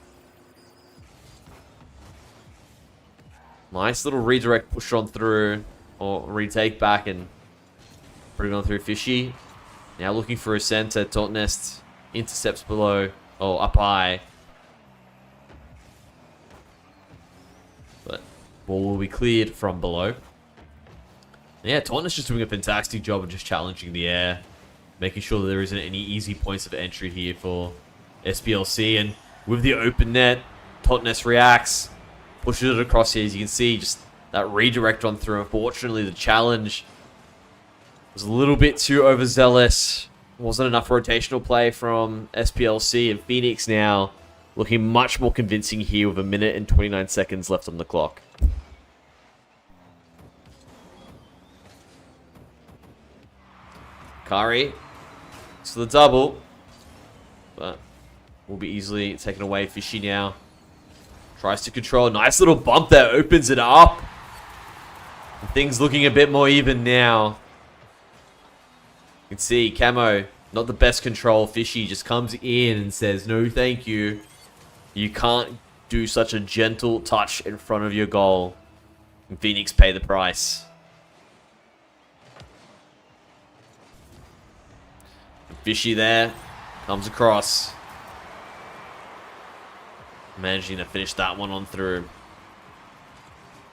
Nice little redirect push on through, or retake back and put it on through Fishy. Now looking for a center. Tautnest intercepts below, or up high. But ball will be cleared from below. Yeah, Tautnest just doing a fantastic job of just challenging the air. Making sure that there isn't any easy points of entry here for SPLC. And with the open net, Tautnest reacts. Pushes it across here, as you can see, just that redirect on through. Unfortunately, the challenge Was a little bit too overzealous. Wasn't enough rotational play from SPLC, and Phoenix now looking much more convincing here with 1 minute and 29 seconds left on the clock. Kari, to the double, but will be easily taken away. Fishy now tries to control. Nice little bump there, opens it up. And things looking a bit more even now. You can see Camo, not the best control. Fishy just comes in and says, no thank you. You can't do such a gentle touch in front of your goal. And Phoenix pay the price. Fishy there, comes across. Managing to finish that one on through.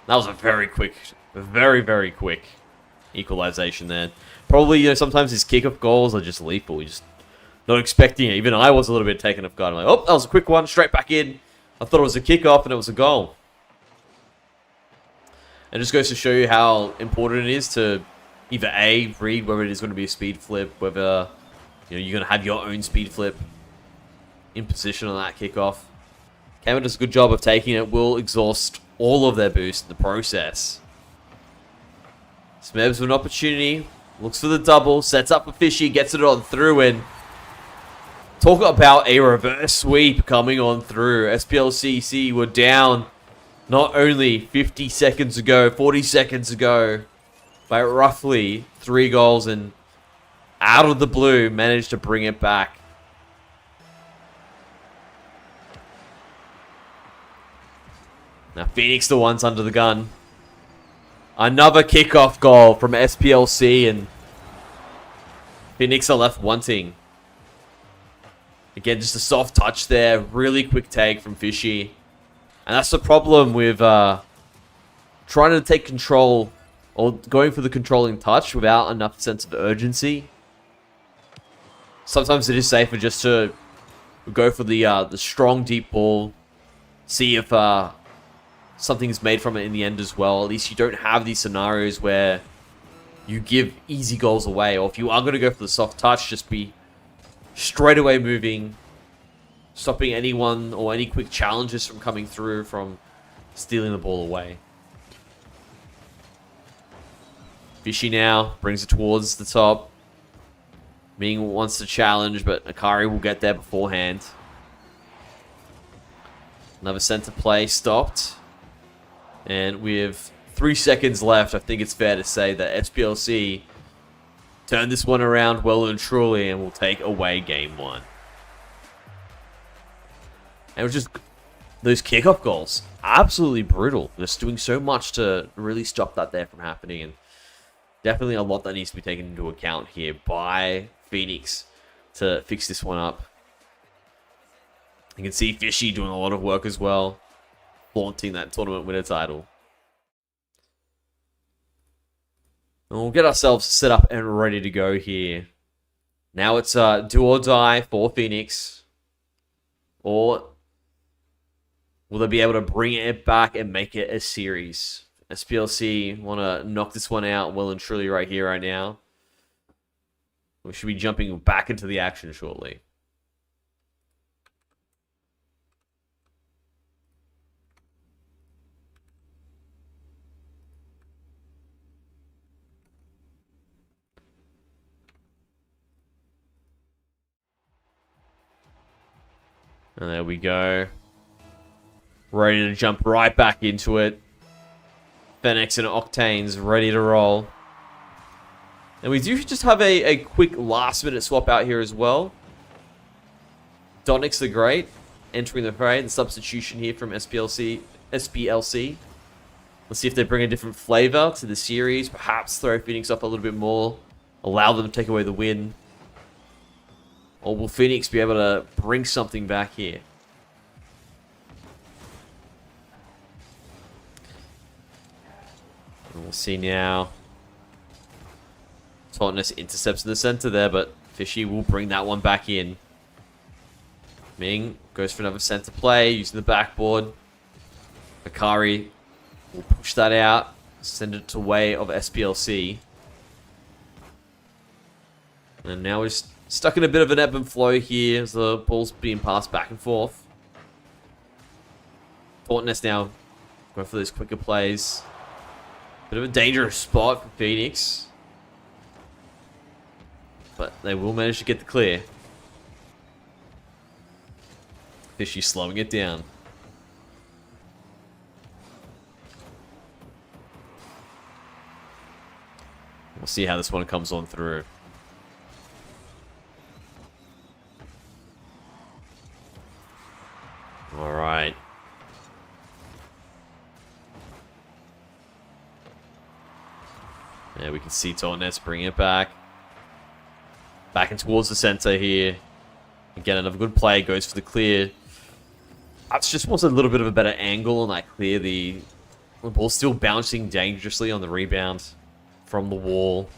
That was a very quick, very quick equalization there. Probably, you know, sometimes his kick-off goals are just lethal. You're just not expecting it. Even I was a little bit taken off guard. I'm like, oh, that was a quick one, straight back in. I thought it was a kick-off and it was a goal. It just goes to show you how important it is to either A, read whether it is going to be a speed flip, whether you know, you're going to have your own speed flip in position on that kickoff. Cameron does a good job of taking it. Will exhaust all of their boost in the process. Smebs with an opportunity. Looks for the double. Sets up for Fishy. Gets it on through. And talk about a reverse sweep coming on through. SPLCC were down not only 50 seconds ago, 40 seconds ago, by roughly 3 goals, and out of the blue managed to bring it back. Now Phoenix the ones under the gun. Another kickoff goal from SPLC, and Phoenix are left wanting. Again, just a soft touch there. Really quick tag from Fishy. And that's the problem with trying to take control or going for the controlling touch without enough sense of urgency. Sometimes it is safer just to go for the strong deep ball. See if something is made from it in the end as well. At least you don't have these scenarios where you give easy goals away. Or if you are going to go for the soft touch, just be straight away moving, stopping anyone or any quick challenges from coming through, from stealing the ball away. Fishy now brings it towards the top. Ming wants to challenge, but Akari will get there beforehand. Another center play stopped. And with 3 seconds left, I think it's fair to say that SPLC turned this one around well and truly and will take away game 1. And it was just those kickoff goals. Absolutely brutal. Just doing so much to really stop that there from happening. And definitely a lot that needs to be taken into account here by Phoenix to fix this one up. You can see Fishy doing a lot of work as well, flaunting that tournament winner title. And we'll get ourselves set up and ready to go here. Now it's do or die for Phoenix. Or will they be able to bring it back and make it a series? SPLC want to knock this one out well and truly right here, right now. We should be jumping back into the action shortly. And there we go. Ready to jump right back into it. Fenix and Octane's ready to roll. And we do just have a quick last minute swap out here as well. Donix the Great entering the fray. The substitution here from SPLC. Let's see if they bring a different flavor to the series. Perhaps throw Phoenix up a little bit more. Allow them to take away the win. Or will Phoenix be able to bring something back here? And we'll see now. Tauntless intercepts in the center there, but Fishy will bring that one back in. Ming goes for another center play using the backboard. Akari will push that out, send it to way of SPLC. And now we're stuck in a bit of an ebb and flow here as the ball's being passed back and forth. Tauntoness now going for those quicker plays. Bit of a dangerous spot for Phoenix. But they will manage to get the clear. Fishy slowing it down. We'll see how this one comes on through. Alright. Yeah, we can see Tauntoness bring it back. Back and towards the center here. Again, another good play. Goes for the clear. That's just wants a little bit of a better angle on that clear. The ball's still bouncing dangerously on the rebound from the wall.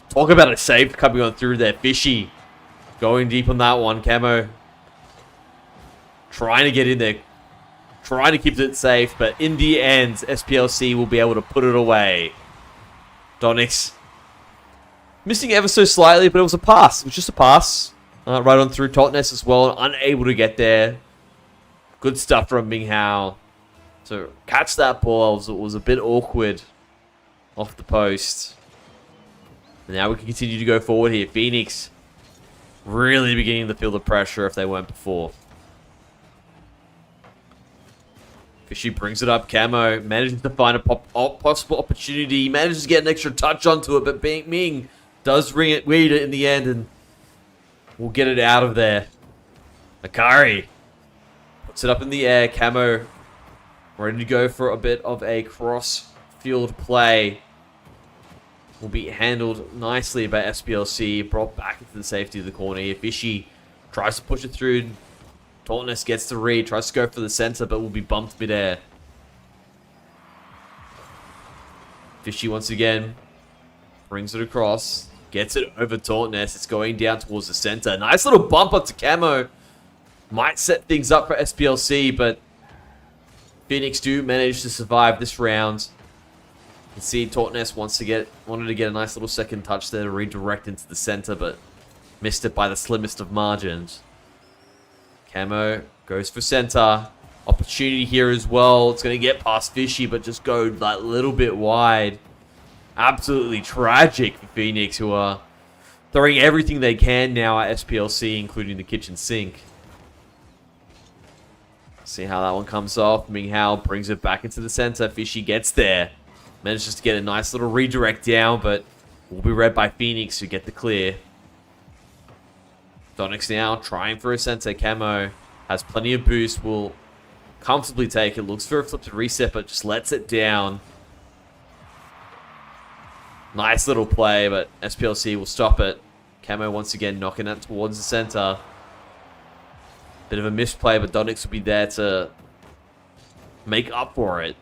Talk about a save coming on through there. Fishy going deep on that one. Camo trying to get in there. Trying to keep it safe. But in the end, SPLC will be able to put it away. Donix missing ever so slightly, but it was a pass. It was just a pass. Right on through Tauntoness as well. Unable to get there. Good stuff from Ming Hao to catch that ball. It was a bit awkward off the post. And now we can continue to go forward here. Phoenix really beginning to feel the pressure if they weren't before. Fishy brings it up. Camo manages to find a possible opportunity. He manages to get an extra touch onto it, but Ming does read it in the end, and we'll get it out of there. Akari puts it up in the air. Camo ready to go for a bit of a cross-field play. Will be handled nicely by SPLC. Brought back into the safety of the corner here. Fishy tries to push it through. Tauntoness gets the read. Tries to go for the center, but will be bumped midair. Fishy once again brings it across. Gets it over Tauntoness. It's going down towards the center. Nice little bump up to Camo. Might set things up for SPLC, but Phoenix do manage to survive this round. You can see Tauntoness wanted to get a nice little second touch there to redirect into the center, but missed it by the slimmest of margins. Camo goes for center. Opportunity here as well. It's going to get past Fishy, but just go that little bit wide. Absolutely tragic for Phoenix, who are throwing everything they can now at SPLC, including the kitchen sink. See how that one comes off. Ming Hao brings it back into the center. Fishy gets there. Manages to get a nice little redirect down, but will be read by Phoenix, who get the clear. Donix now trying for a center. Camo has plenty of boost. Will comfortably take it. Looks for a flip to reset, but just lets it down. Nice little play, but SPLC will stop it. Camo once again knocking it towards the center. Bit of a misplay, but Donix will be there to make up for it.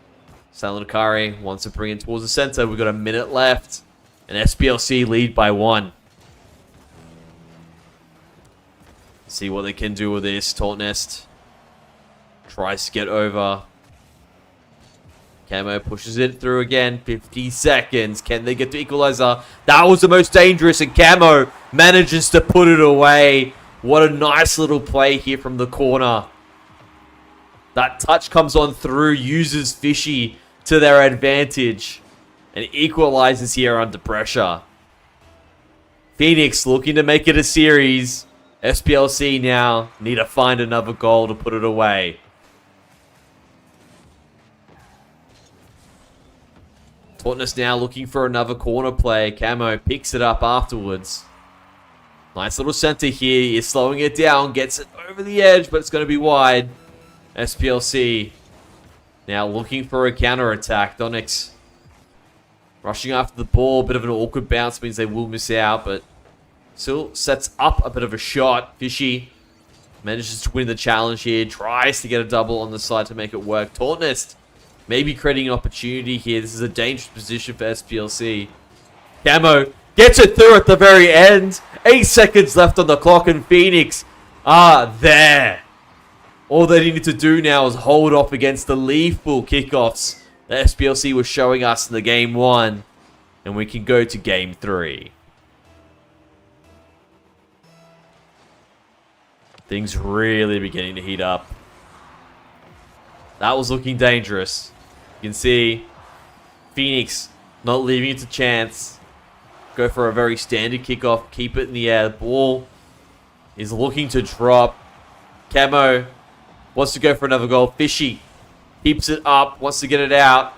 Silent Akari wants to bring it towards the center. We've got a minute left. And SPLC lead by 1. See what they can do with this. Tauntoness tries to get over. Camo pushes it through again. 50 seconds. Can they get the equalizer? That was the most dangerous, and Camo manages to put it away. What a nice little play here from the corner. That touch comes on through, uses Fishy to their advantage, and equalizes here under pressure. Phoenix looking to make it a series. SPLC now need to find another goal to put it away. Tauntoness now looking for another corner play. Camo picks it up afterwards. Nice little center here. He's slowing it down. Gets it over the edge, but it's going to be wide. SPLC now looking for a counter-attack. Donix rushing after the ball. Bit of an awkward bounce means they will miss out, but still sets up a bit of a shot. Fishy manages to win the challenge here. Tries to get a double on the side to make it work. Tauntoness maybe creating an opportunity here. This is a dangerous position for SPLC. Camo gets it through at the very end. 8 seconds left on the clock, and Phoenix are there. All they need to do now is hold off against the lethal kickoffs that SPLC was showing us in the game 1. And we can go to game 3. Things really beginning to heat up. That was looking dangerous. You can see Phoenix not leaving it to chance. Go for a very standard kickoff. Keep it in the air. The ball is looking to drop. Camo wants to go for another goal. Fishy keeps it up. Wants to get it out.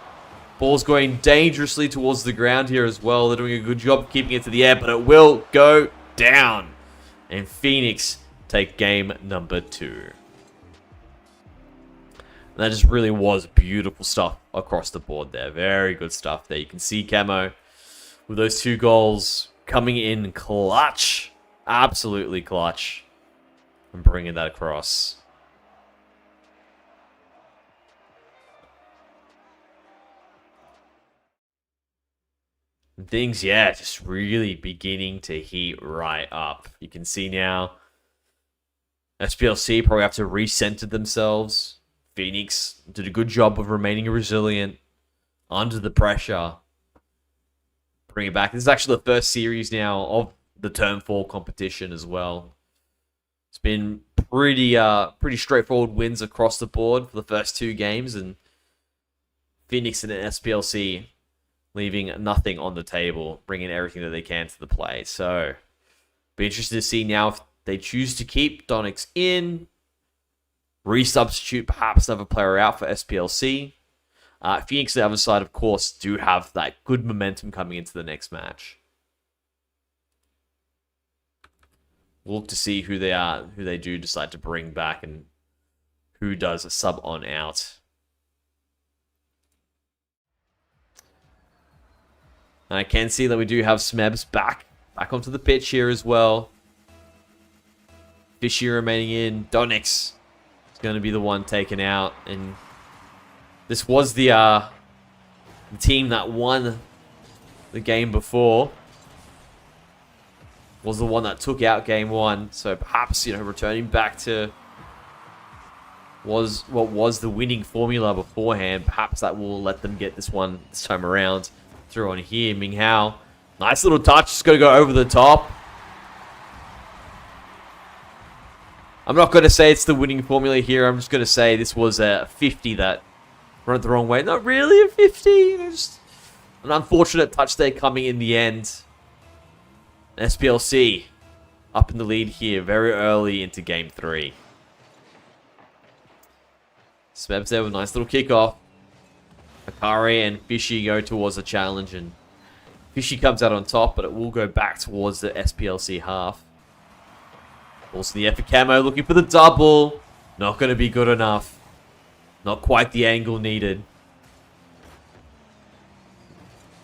Ball's going dangerously towards the ground here as well. They're doing a good job keeping it to the air, but it will go down. And Phoenix take game number 2. That just really was beautiful stuff across the board there. Very good stuff there. You can see Camo with those 2 goals coming in clutch. Absolutely clutch. And bringing that across. And things, yeah, just really beginning to heat right up. You can see now SPLC probably have to recenter themselves. Phoenix did a good job of remaining resilient under the pressure. Bring it back. This is actually the first series now of the Term 4 competition as well. It's been pretty straightforward wins across the board for the first 2 games, and Phoenix and SPLC leaving nothing on the table, bringing everything that they can to the play. So, be interested to see now if they choose to keep Donix in, resubstitute perhaps another player out for SPLC. Phoenix, on the other side, of course, do have that good momentum coming into the next match. We'll look to see who they do decide to bring back and who does a sub on out. And I can see that we do have Smebs back onto the pitch here as well. Fishy remaining in. Donix is going to be the one taken out. And this was the team that won the game before. Was the one that took out game 1. So perhaps, returning back to what was the winning formula beforehand. Perhaps that will let them get this one this time around. Through on here, Ming Hao. Nice little touch. Just going to go over the top. I'm not going to say it's the winning formula here. I'm just going to say this was a 50 that went the wrong way. Not really a 50. Just an unfortunate touch there coming in the end. SPLC up in the lead here very early into game 3. Smebs there with a nice little kickoff. Akari and Fishy go towards the challenge, and Fishy comes out on top, but it will go back towards the SPLC half. Also the effort Camo looking for the double. Not going to be good enough. Not quite the angle needed.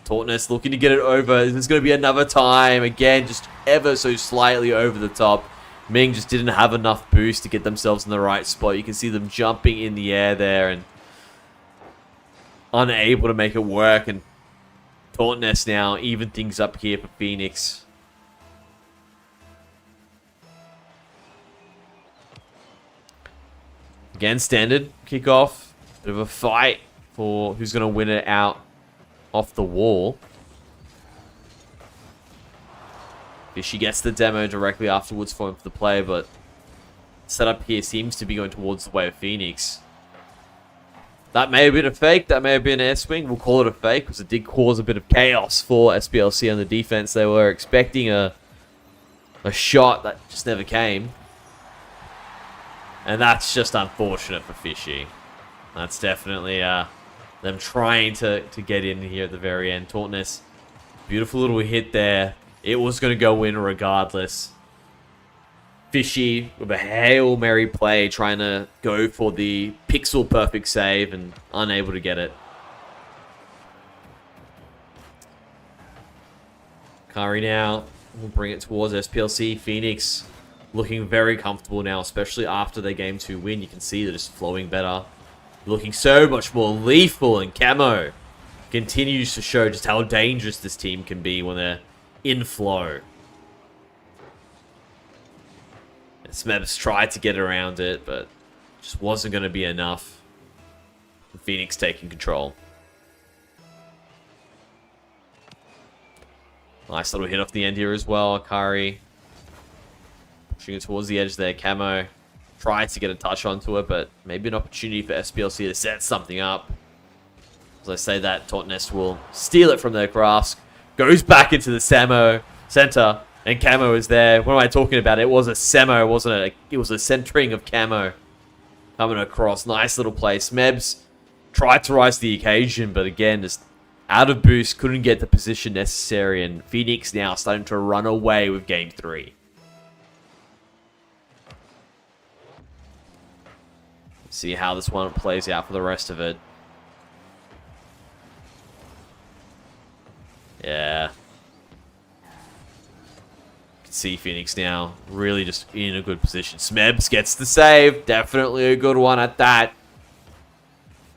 Tautness looking to get it over. There's going to be another time. Again, just ever so slightly over the top. Ming just didn't have enough boost to get themselves in the right spot. You can see them jumping in the air there and unable to make it work. And Tautness now even things up here for Phoenix. Again, standard kickoff. Bit of a fight for who's going to win it out off the wall. She gets the demo directly afterwards for him for the play, but setup here seems to be going towards the way of Phoenix. That may have been a fake. That may have been an air swing. We'll call it a fake because it did cause a bit of chaos for SPLC on the defense. They were expecting a shot that just never came. And that's just unfortunate for Fishy. That's definitely them trying to get in here at the very end. Tautness, beautiful little hit there. It was going to go in regardless. Fishy with a Hail Mary play, trying to go for the pixel perfect save and unable to get it. Kari now will bring it towards SPLC. Phoenix looking very comfortable now, especially after their game 2 win. You can see they're just flowing better. Looking so much more lethal, and Camo continues to show just how dangerous this team can be when they're in flow. And Smebs tried to get around it, but just wasn't going to be enough. And Phoenix taking control. Nice little hit off the end here as well. Akari pushing it towards the edge there. Camo Tries to get a touch onto it, but maybe an opportunity for SPLC to set something up. As I say that, Totnest will steal it from their grasp. Goes back into the Samo center, and Camo is there. What am I talking about? It was a Samo, wasn't it? It was a centering of Camo coming across. Nice little play. Smebs tried to rise to the occasion, but again, just out of boost, couldn't get the position necessary, and Phoenix now starting to run away with Game 3. See how this one plays out for the rest of it. Yeah. You can see Phoenix now really just in a good position. Smebs gets the save. Definitely a good one at that.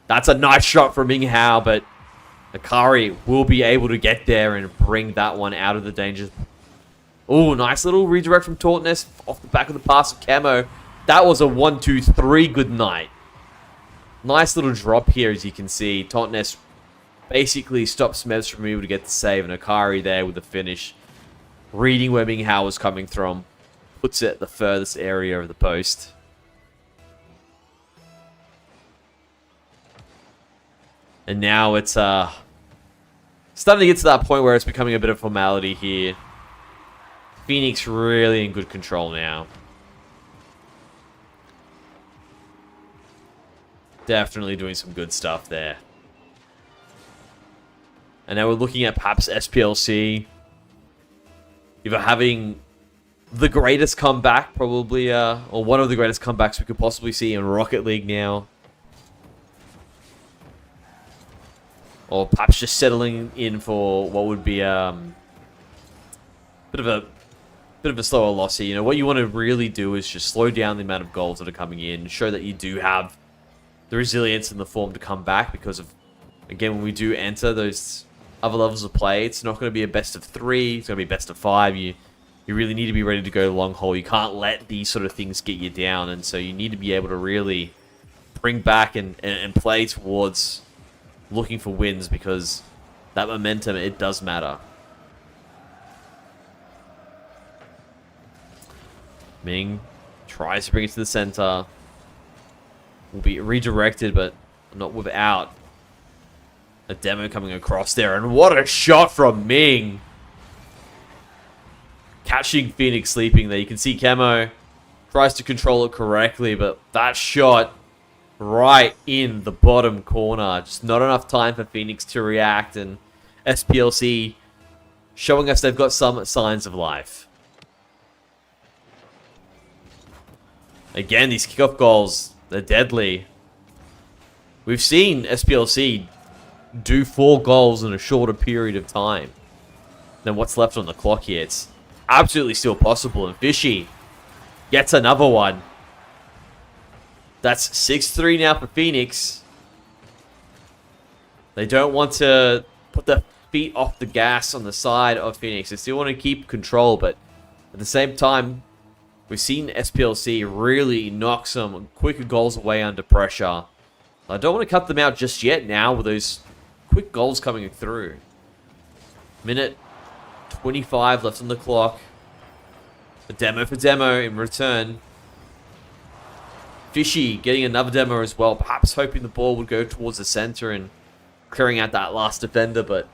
That's a nice shot from Ming Hao, but Akari will be able to get there and bring that one out of the danger. Oh, nice little redirect from Totnest off the back of the pass of Camo. That was a 1-2-3 good night. Nice little drop here, as you can see. Totnest basically stops Smebs from able to get the save, and Akari there with the finish. Reading where Ming Hao was coming from. Puts it at the furthest area of the post. And now it's starting to get to that point where it's becoming a bit of formality here. Phoenix really in good control now. Definitely doing some good stuff there. And now we're looking at perhaps SPLC either having the greatest comeback, probably, or one of the greatest comebacks we could possibly see in Rocket League now. Or perhaps just settling in for what would be bit of a slower loss here. You know, what you want to really do is just slow down the amount of goals that are coming in, show that you do have the resilience and the form to come back, because of, again, when we do enter those other levels of play, it's not going to be a best of 3, it's going to be best of 5. You really need to be ready to go long haul. You can't let these sort of things get you down, and so you need to be able to really bring back and play towards looking for wins, because that momentum, it does matter. Ming tries to bring it to the center. Will be redirected, but not without a demo coming across there. And what a shot from Ming! Catching Phoenix sleeping there. You can see Camo tries to control it correctly, but that shot right in the bottom corner. Just not enough time for Phoenix to react, and SPLC showing us they've got some signs of life. Again, these kickoff goals, they're deadly. We've seen SPLC do 4 goals in a shorter period of time than what's left on the clock here. It's absolutely still possible, and Fishy gets another one. That's 6-3 now for Phoenix. They don't want to put their feet off the gas on the side of Phoenix. They still want to keep control, but at the same time, we've seen SPLC really knock some quicker goals away under pressure. I don't want to cut them out just yet now with those quick goals coming through. Minute 25 left on the clock. A demo for demo in return. Fishy getting another demo as well, perhaps hoping the ball would go towards the center and clearing out that last defender, but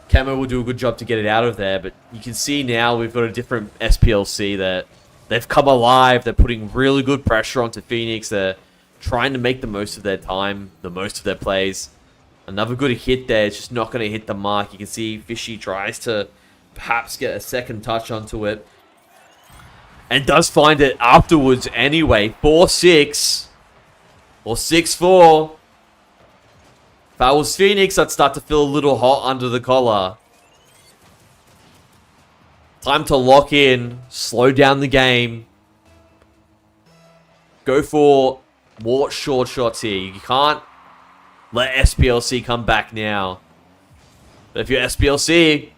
Camo will do a good job to get it out of there. But you can see now we've got a different SPLC that they've come alive. They're putting really good pressure onto Phoenix. They're trying to make the most of their time, the most of their plays. Another good hit there. It's just not going to hit the mark. You can see Fishy tries to perhaps get a second touch onto it, and does find it afterwards anyway. 4-6. Or 6-4. If I was Phoenix, I'd start to feel a little hot under the collar. Time to lock in. Slow down the game. Go for more short shots here. You can't let SPLC come back now. But if you're SPLC,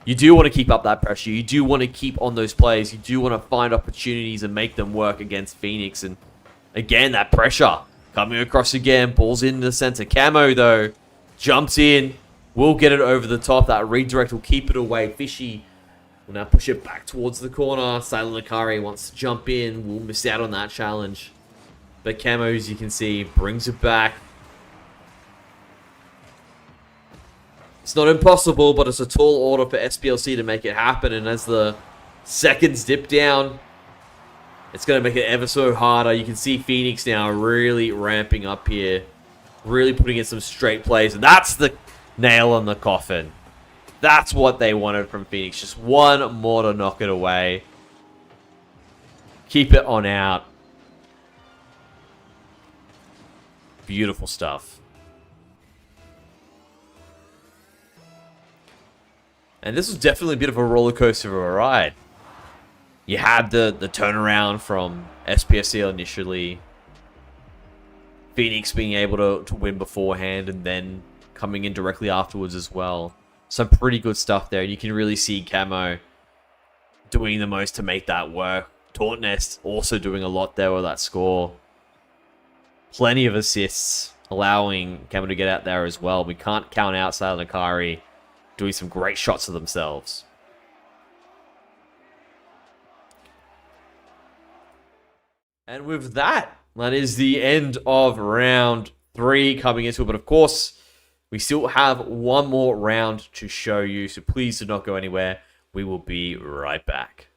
you do want to keep up that pressure. You do want to keep on those plays. You do want to find opportunities and make them work against Phoenix. And again, that pressure coming across again. Ball's in the center. Camo, though, jumps in. Will get it over the top. That redirect will keep it away. Fishy We'll now push it back towards the corner. Silent Akari wants to jump in. We'll miss out on that challenge. But Camo, as you can see, brings it back. It's not impossible, but it's a tall order for SPLC to make it happen. And as the seconds dip down, it's going to make it ever so harder. You can see Phoenix now really ramping up here. Really putting in some straight plays. And that's the nail on the coffin. That's what they wanted from Phoenix. Just one more to knock it away. Keep it on out. Beautiful stuff. And this was definitely a bit of a roller coaster of a ride. You had the turnaround from SPSC initially. Phoenix being able to win beforehand and then coming in directly afterwards as well. Some pretty good stuff there. And you can really see Camo doing the most to make that work. Tautnest also doing a lot there with that score. Plenty of assists, allowing Camo to get out there as well. We can't count out Silent Akari doing some great shots of themselves. And with that, that is the end of round 3 coming into it. But of course, we still have one more round to show you. So please do not go anywhere. We will be right back.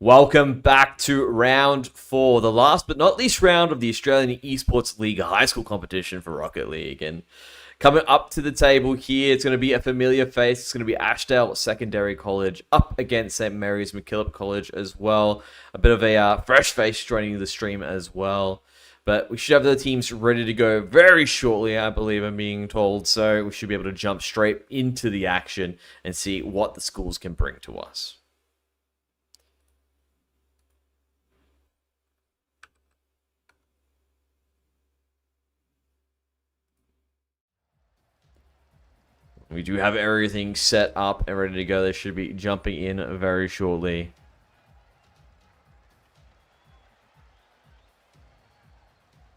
Welcome back to round 4, the last but not least round of the Australian Esports League high school competition for Rocket League. And coming up to the table here, it's going to be a familiar face. It's going to be Ashdale Secondary College up against St. Mary's MacKillop College as well. A bit of a fresh face joining the stream as well. But we should have the teams ready to go very shortly, I believe I'm being told. So we should be able to jump straight into the action and see what the schools can bring to us. We do have everything set up and ready to go. They should be jumping in very shortly.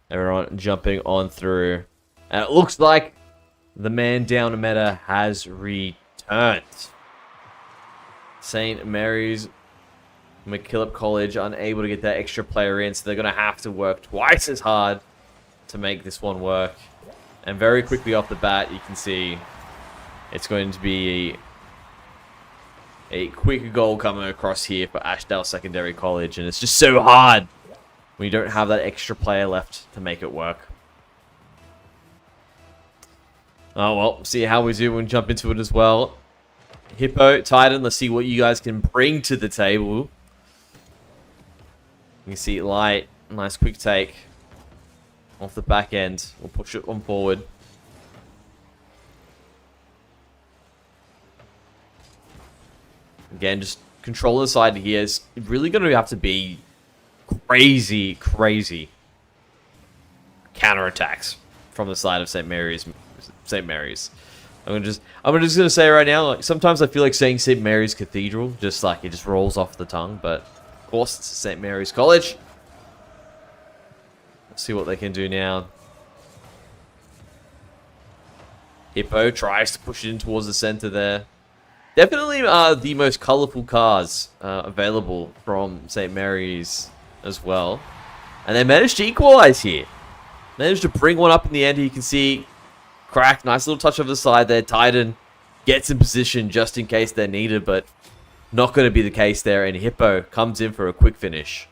Everyone jumping on through. And it looks like the man down meta has returned. St. Mary's MacKillop College unable to get that extra player in, so they're going to have to work twice as hard to make this one work. And very quickly off the bat, you can see it's going to be a quick goal coming across here for Ashdale Secondary College. And it's just so hard when you don't have that extra player left to make it work. Oh, well, see how we do when we jump into it as well. Hippo, Titan, let's see what you guys can bring to the table. You can see Light, nice quick take off the back end. We'll push it on forward. Again, just control the side here is really going to have to be crazy counterattacks from the side of St. Mary's. I'm just going to say right now, like, sometimes I feel like saying St. Mary's Cathedral, just like it just rolls off the tongue, but of course it's St. Mary's College. Let's see what they can do now. Hippo tries to push it in towards the center there. Definitely the most colorful cars available from St. Mary's as well. And they managed to equalize here. Managed to bring one up in the end. You can see Crack, nice little touch over the side there. Titan gets in position just in case they're needed, but not going to be the case there. And Hippo comes in for a quick finish.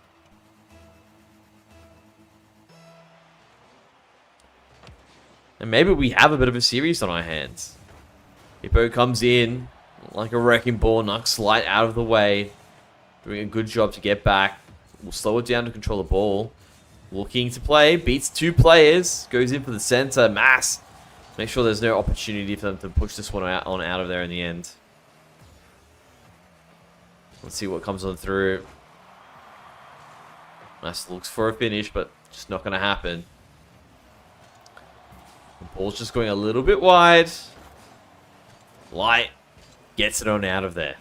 And maybe we have a bit of a series on our hands. Hippo comes in like a wrecking ball, knocks Light out of the way. Doing a good job to get back. We'll slow it down to control the ball. Looking to play, beats 2 players. Goes in for the center, Mass. Make sure there's no opportunity for them to push this one out of there in the end. Let's see what comes on through. Mass looks for a finish, but just not going to happen. The ball's just going a little bit wide. Light gets it on out of there.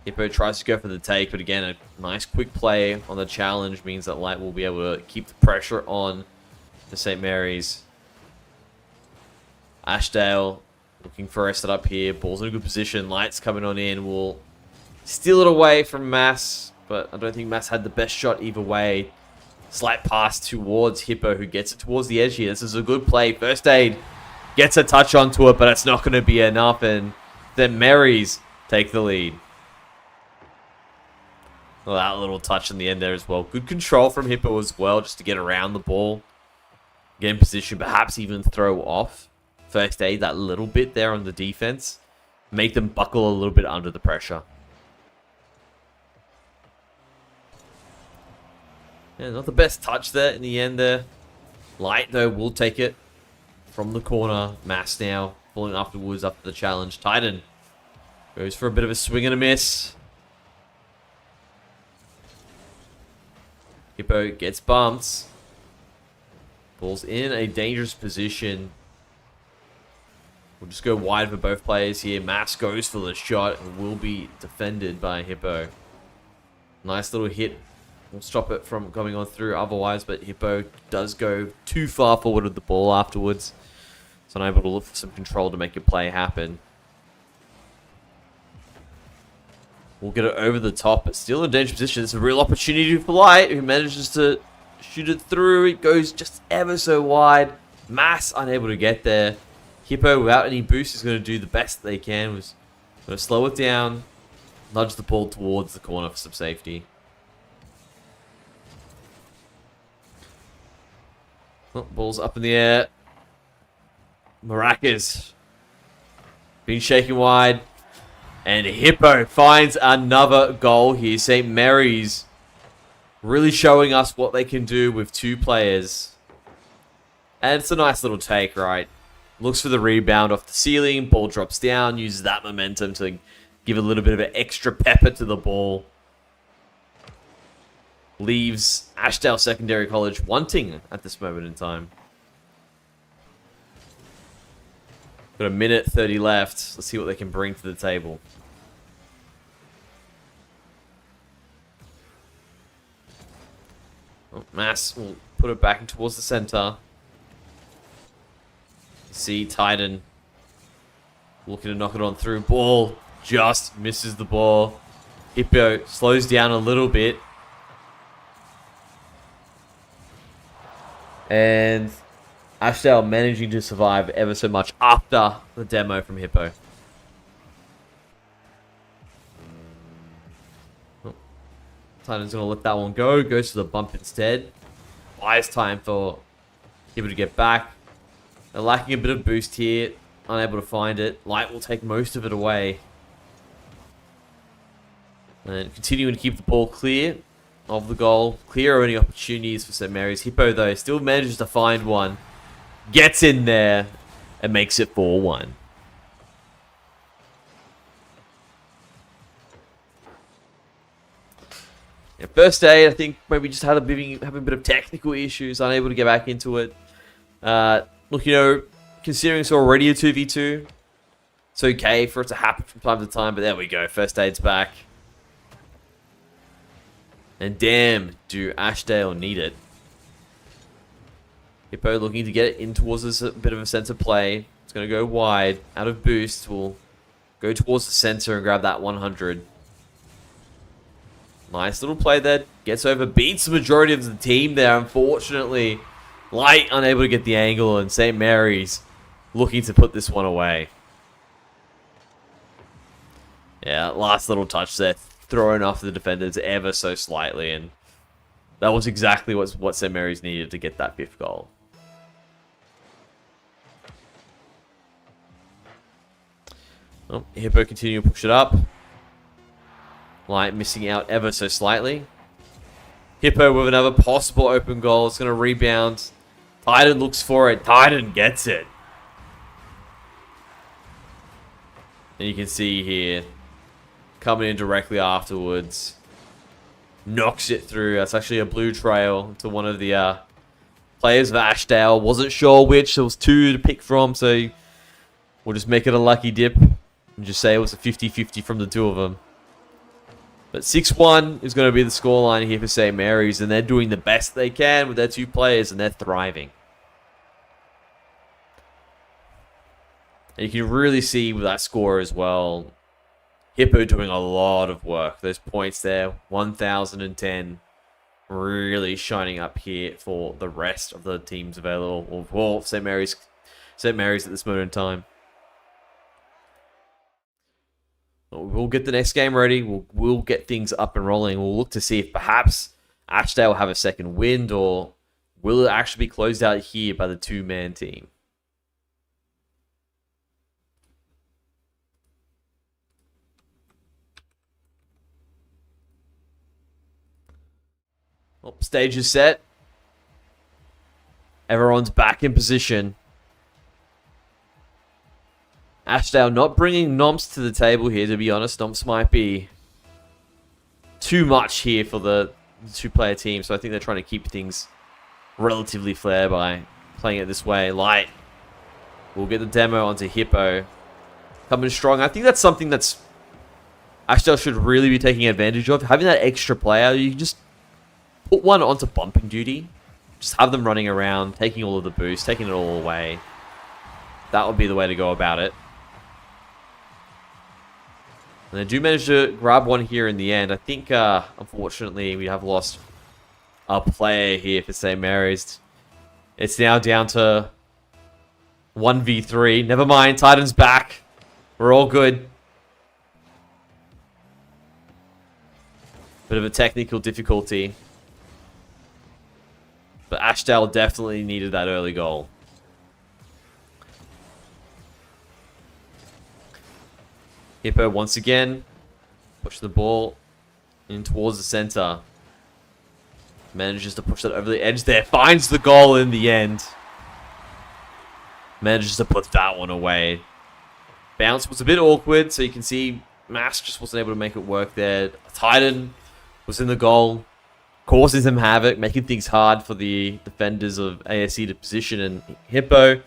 Hippo tries to go for the take, but again, a nice quick play on the challenge means that Light will be able to keep the pressure on the St. Mary's. Ashdale looking for a setup here. Ball's in a good position. Light's coming on in. Will steal it away from Mass, but I don't think Mass had the best shot either way. Slight pass towards Hippo, who gets it towards the edge here. This is a good play. First aid. Gets a touch onto it, but it's not going to be enough, and then Marys take the lead. Well, that little touch in the end there as well. Good control from Hippo as well, just to get around the ball. Get in position, perhaps even throw off first aid that little bit there on the defense. Make them buckle a little bit under the pressure. Yeah, not the best touch there in the end there. Light, though, will take it from the corner. Mass now falling afterwards after the challenge. Titan goes for a bit of a swing and a miss. Hippo gets bumped. Ball's in a dangerous position. We'll just go wide for both players here. Mass goes for the shot and will be defended by Hippo. Nice little hit. We'll stop it from going on through otherwise, but Hippo does go too far forward with the ball afterwards. So unable to look for some control to make a play happen. We'll get it over the top, but still in a dangerous position. It's a real opportunity for Light, who manages to shoot it through. It goes just ever so wide. Mass unable to get there. Hippo, without any boost, is going to do the best they can. Was going to slow it down. nudge the ball towards the corner for some safety. Oh, ball's up in the air. Maracas being shaken wide. And Hippo finds another goal here. St. Mary's really showing us what they can do with 2 players. And it's a nice little take, right? Looks for the rebound off the ceiling. Ball drops down. Uses that momentum to give a little bit of an extra pepper to the ball. Leaves Ashdale Secondary College wanting at this moment in time. Got a minute 30 left. Let's see what they can bring to the table. Oh, Mass will put it back towards the center. See Titan looking to knock it on through. Ball just misses the ball. Hippo slows down a little bit. And Ashdale managing to survive ever so much after the demo from Hippo. Oh. Titan's going to let that one go. Goes to the bump instead. Buys time for Hippo to get back. They're lacking a bit of boost here. Unable to find it. Light will take most of it away. And continuing to keep the ball clear of the goal. Clear any opportunities for St. Mary's. Hippo, though, still manages to find one. Gets in there and makes it 4-1. Yeah, first aid, I think maybe just had having a bit of technical issues. Unable to get back into it. Look, you know, considering it's already a 2v2, it's okay for it to happen from time to time, but there we go. First aid's back. And damn, do Ashdale need it. Hippo looking to get it in towards a bit of a center play. It's going to go wide. Out of boost. Will go towards the center and grab that 100. Nice little play there. Gets over. Beats the majority of the team there, unfortunately. Light unable to get the angle, and St. Mary's looking to put this one away. Yeah, last little touch there. Thrown off the defenders ever so slightly, and that was exactly what St. Mary's needed to get that 5th goal. Oh, Hippo continuing to push it up. Light missing out ever so slightly. Hippo with another possible open goal. It's going to rebound. Titan looks for it. Titan gets it. And you can see here, coming in directly afterwards. Knocks it through. That's actually a blue trail to one of the players of Ashdale. Wasn't sure which. There was 2 to pick from, so we'll just make it a lucky dip. And just say it was a 50-50 from the 2 of them. But 6-1 is going to be the scoreline here for St. Mary's, and they're doing the best they can with their 2 players, and they're thriving. And you can really see with that score as well, Hippo doing a lot of work. Those points there, 1,010, really shining up here for the rest of the teams available, or for St. Mary's at this moment in time. We'll get the next game ready. We'll get things up and rolling. We'll look to see if perhaps Ashdale will have a second wind, or will it actually be closed out here by the 2-man team? Oh, stage is set. Everyone's back in position. Ashdale not bringing Nomps to the table here, to be honest. Nomps might be too much here for the 2-player team, so I think they're trying to keep things relatively fair by playing it this way. Light will get the demo onto Hippo. Coming strong. I think that's something that's Ashdale should really be taking advantage of. Having that extra player, you can just put one onto bumping duty. Just have them running around, taking all of the boost, taking it all away. That would be the way to go about it. And they do manage to grab one here in the end. I think, unfortunately, we have lost a player here for St. Mary's. It's now down to 1v3. Never mind, Titan's back. We're all good. Bit of a technical difficulty. But Ashdale definitely needed that early goal. Hippo once again. Push the ball in towards the center. Manages to push that over the edge there. Finds the goal in the end. Manages to put that one away. Bounce was a bit awkward, so you can see Mass just wasn't able to make it work there. Titan was in the goal, causing them havoc, making things hard for the defenders of ASC to position, and Hippo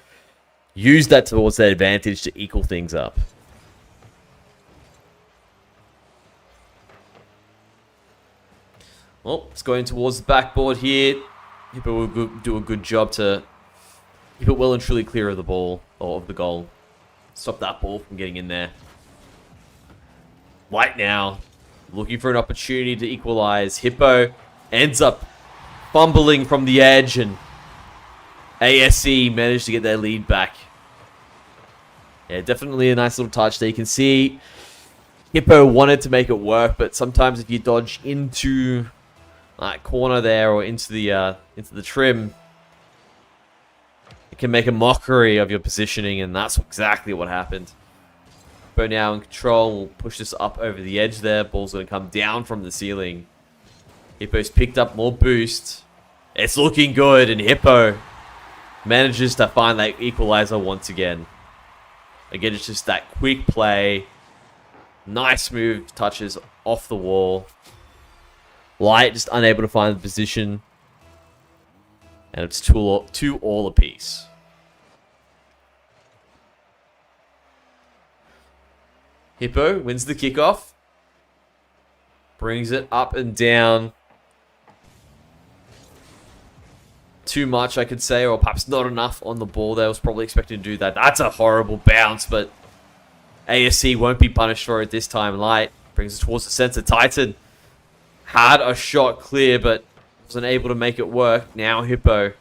used that towards their advantage to equal things up. Well, it's going towards the backboard here. Hippo will do a good job to keep it well and truly clear of the ball, or of the goal. Stop that ball from getting in there. Right now, looking for an opportunity to equalize. Hippo ends up fumbling from the edge, and ASC managed to get their lead back. Yeah, definitely a nice little touch there. You can see Hippo wanted to make it work, but sometimes if you dodge into that corner there or into the trim, it can make a mockery of your positioning, and that's exactly what happened. Hippo now in control, will push this up over the edge there. Ball's going to come down from the ceiling. Hippo's picked up more boost. It's looking good, and Hippo manages to find that equalizer once again. Again, it's just that quick play. Nice move, touches off the wall. Light just unable to find the position. And it's 2-2 apiece. Hippo wins the kickoff. Brings it up and down. Too much, I could say, or perhaps not enough on the ball there. I was probably expecting to do that. That's a horrible bounce, but ASC won't be punished for it this time. Light brings it towards the center. Titan had a shot clear, but wasn't able to make it work. Now Hippo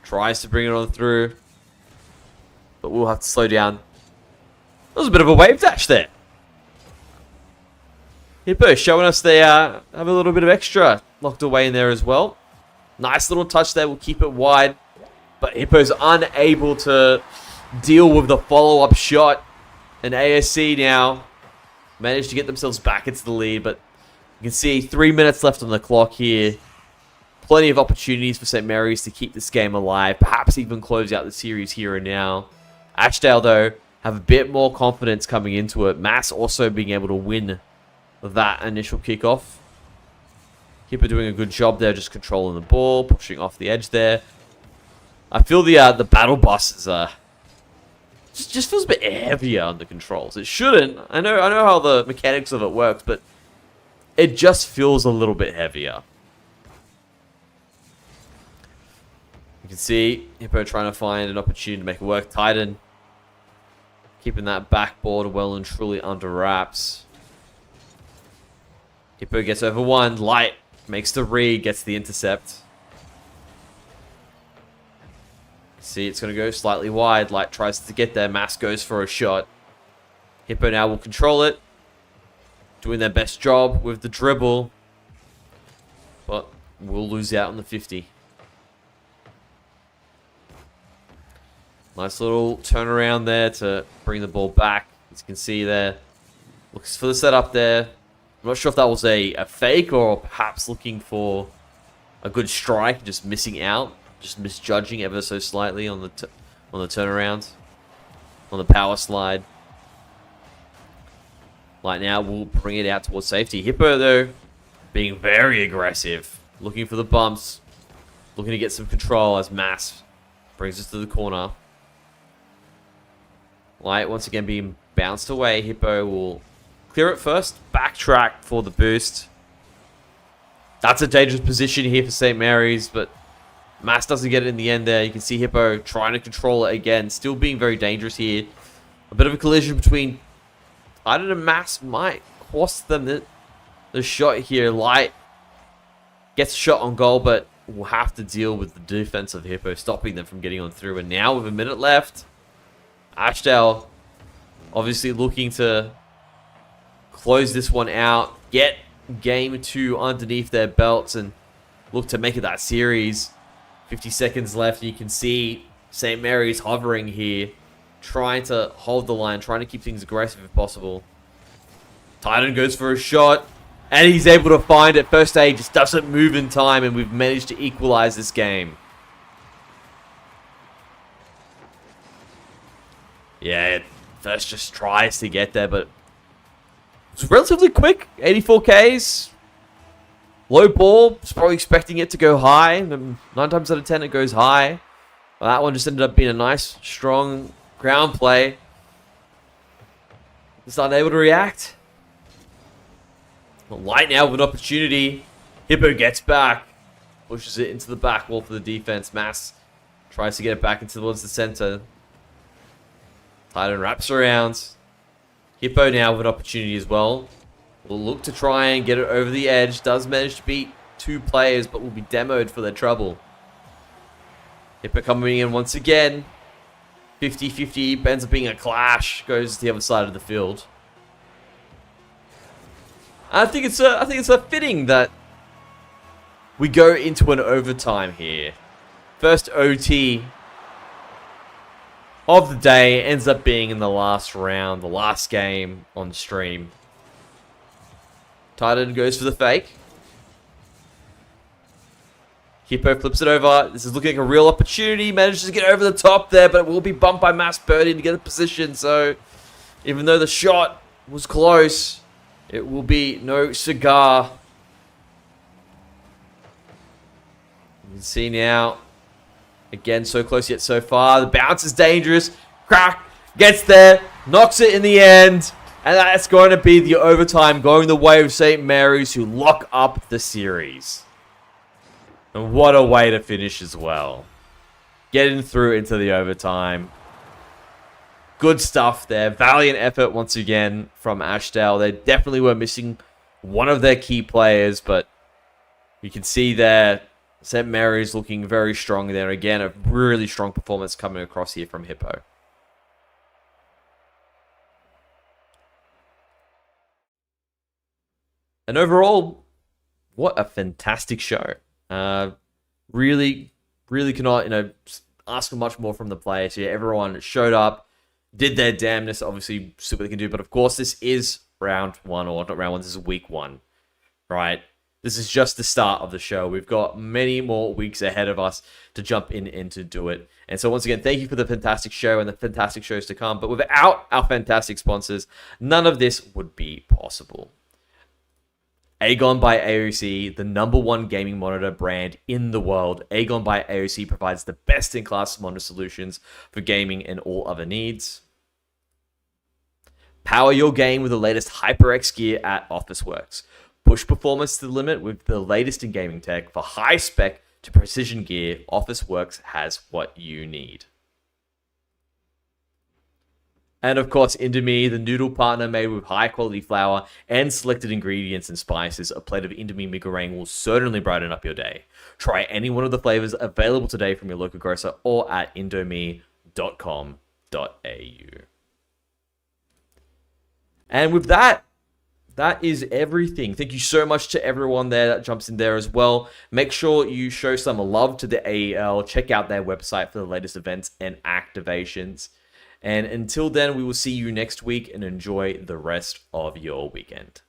tries to bring it on through, but we'll have to slow down. That was a bit of a wave dash there. Hippo showing us they have a little bit of extra locked away in there as well. Nice little touch there. We'll keep it wide, but Hippo's unable to deal with the follow-up shot, and ASC now managed to get themselves back into the lead, but you can see 3 minutes left on the clock here. Plenty of opportunities for St. Mary's to keep this game alive, perhaps even close out the series here and now. Ashdale, though, have a bit more confidence coming into it. Mass also being able to win that initial kickoff. Hippo doing a good job there, just controlling the ball, pushing off the edge there. I feel the battle bus is just feels a bit heavier on the controls. It shouldn't. I know how the mechanics of it works, but it just feels a little bit heavier. You can see Hippo trying to find an opportunity to make it work. Titan keeping that backboard well and truly under wraps. Hippo gets over one. Light makes the read, gets the intercept. See, it's going to go slightly wide. Light tries to get there. Mass goes for a shot. Hippo now will control it. Doing their best job with the dribble. But we'll lose out on the 50. Nice little turnaround there to bring the ball back. As you can see there. Looks for the setup there. I'm not sure if that was a fake or perhaps looking for a good strike. Just missing out. Just misjudging ever so slightly on the turnaround. On the power slide. Light now will bring it out towards safety. Hippo, though, being very aggressive. Looking for the bumps. Looking to get some control as Mass brings us to the corner. Light once again being bounced away. Hippo will clear it first. Backtrack for the boost. That's a dangerous position here for St. Mary's, but Mass doesn't get it in the end there. You can see Hippo trying to control it again. Still being very dangerous here. A bit of a collision between Titan and Mass might cost them the shot here. Light gets a shot on goal, but will have to deal with the defense of Hippo, stopping them from getting on through. And now with a minute left, Ashdale obviously looking to close this one out, get game 2 underneath their belts and look to make it that series. 50 seconds left. You can see St. Mary's hovering here, trying to hold the line, trying to keep things aggressive if possible. Titan goes for a shot, and he's able to find it. First aid just doesn't move in time, and we've managed to equalize this game. Yeah, first just tries to get there, but it's relatively quick. 84 Ks. Low ball. Was probably expecting it to go high. 9 times out of 10 it goes high. Well, that one just ended up being a nice, strong ground play. Just unable to react. Well, Light now with an opportunity. Hippo gets back. Pushes it into the back wall for the defense. Mass tries to get it back towards the center. Titan wraps around. Hippo now with an opportunity as well. Will look to try and get it over the edge. Does manage to beat 2 players, but will be demoed for their trouble. Hippo coming in once again. 50-50, ends up being a clash. Goes to the other side of the field. I think it's a fitting that we go into an overtime here. First OT of the day ends up being in the last round, the last game on stream. Titan goes for the fake. Hippo flips it over. This is looking like a real opportunity. Manages to get over the top there, but it will be bumped by Mass Birdie to get a position. So, even though the shot was close, it will be no cigar. You can see now. Again, so close yet so far. The bounce is dangerous. Crack. Gets there. Knocks it in the end. And that's going to be the overtime going the way of St. Mary's, who lock up the series. And what a way to finish as well. Getting through into the overtime. Good stuff there. Valiant effort once again from Ashdale. They definitely were missing one of their key players, but you can see there St. Mary's looking very strong there. Again, a really strong performance coming across here from Hippo. And overall, what a fantastic show. Really cannot, ask for much more from the players here. Everyone showed up, did their damnness, obviously, see what they can do. But of course, this is round 1, or not round 1, this is week 1, right? This is just the start of the show. We've got many more weeks ahead of us to jump in and to do it. And so once again, thank you for the fantastic show and the fantastic shows to come. But without our fantastic sponsors, none of this would be possible. AGON by AOC, the #1 gaming monitor brand in the world. AGON by AOC provides the best-in-class monitor solutions for gaming and all other needs. Power your game with the latest HyperX gear at Officeworks. Push performance to the limit with the latest in gaming tech. For high spec to precision gear, Officeworks has what you need. And of course, Indomie, the noodle partner made with high quality flour and selected ingredients and spices. A plate of Indomie mee goreng will certainly brighten up your day. Try any one of the flavors available today from your local grocer or at indomie.com.au. And with that is everything. Thank you so much to everyone there that jumps in there as well. Make sure you show some love to the AEL. Check out their website for the latest events and activations. And until then, we will see you next week and enjoy the rest of your weekend.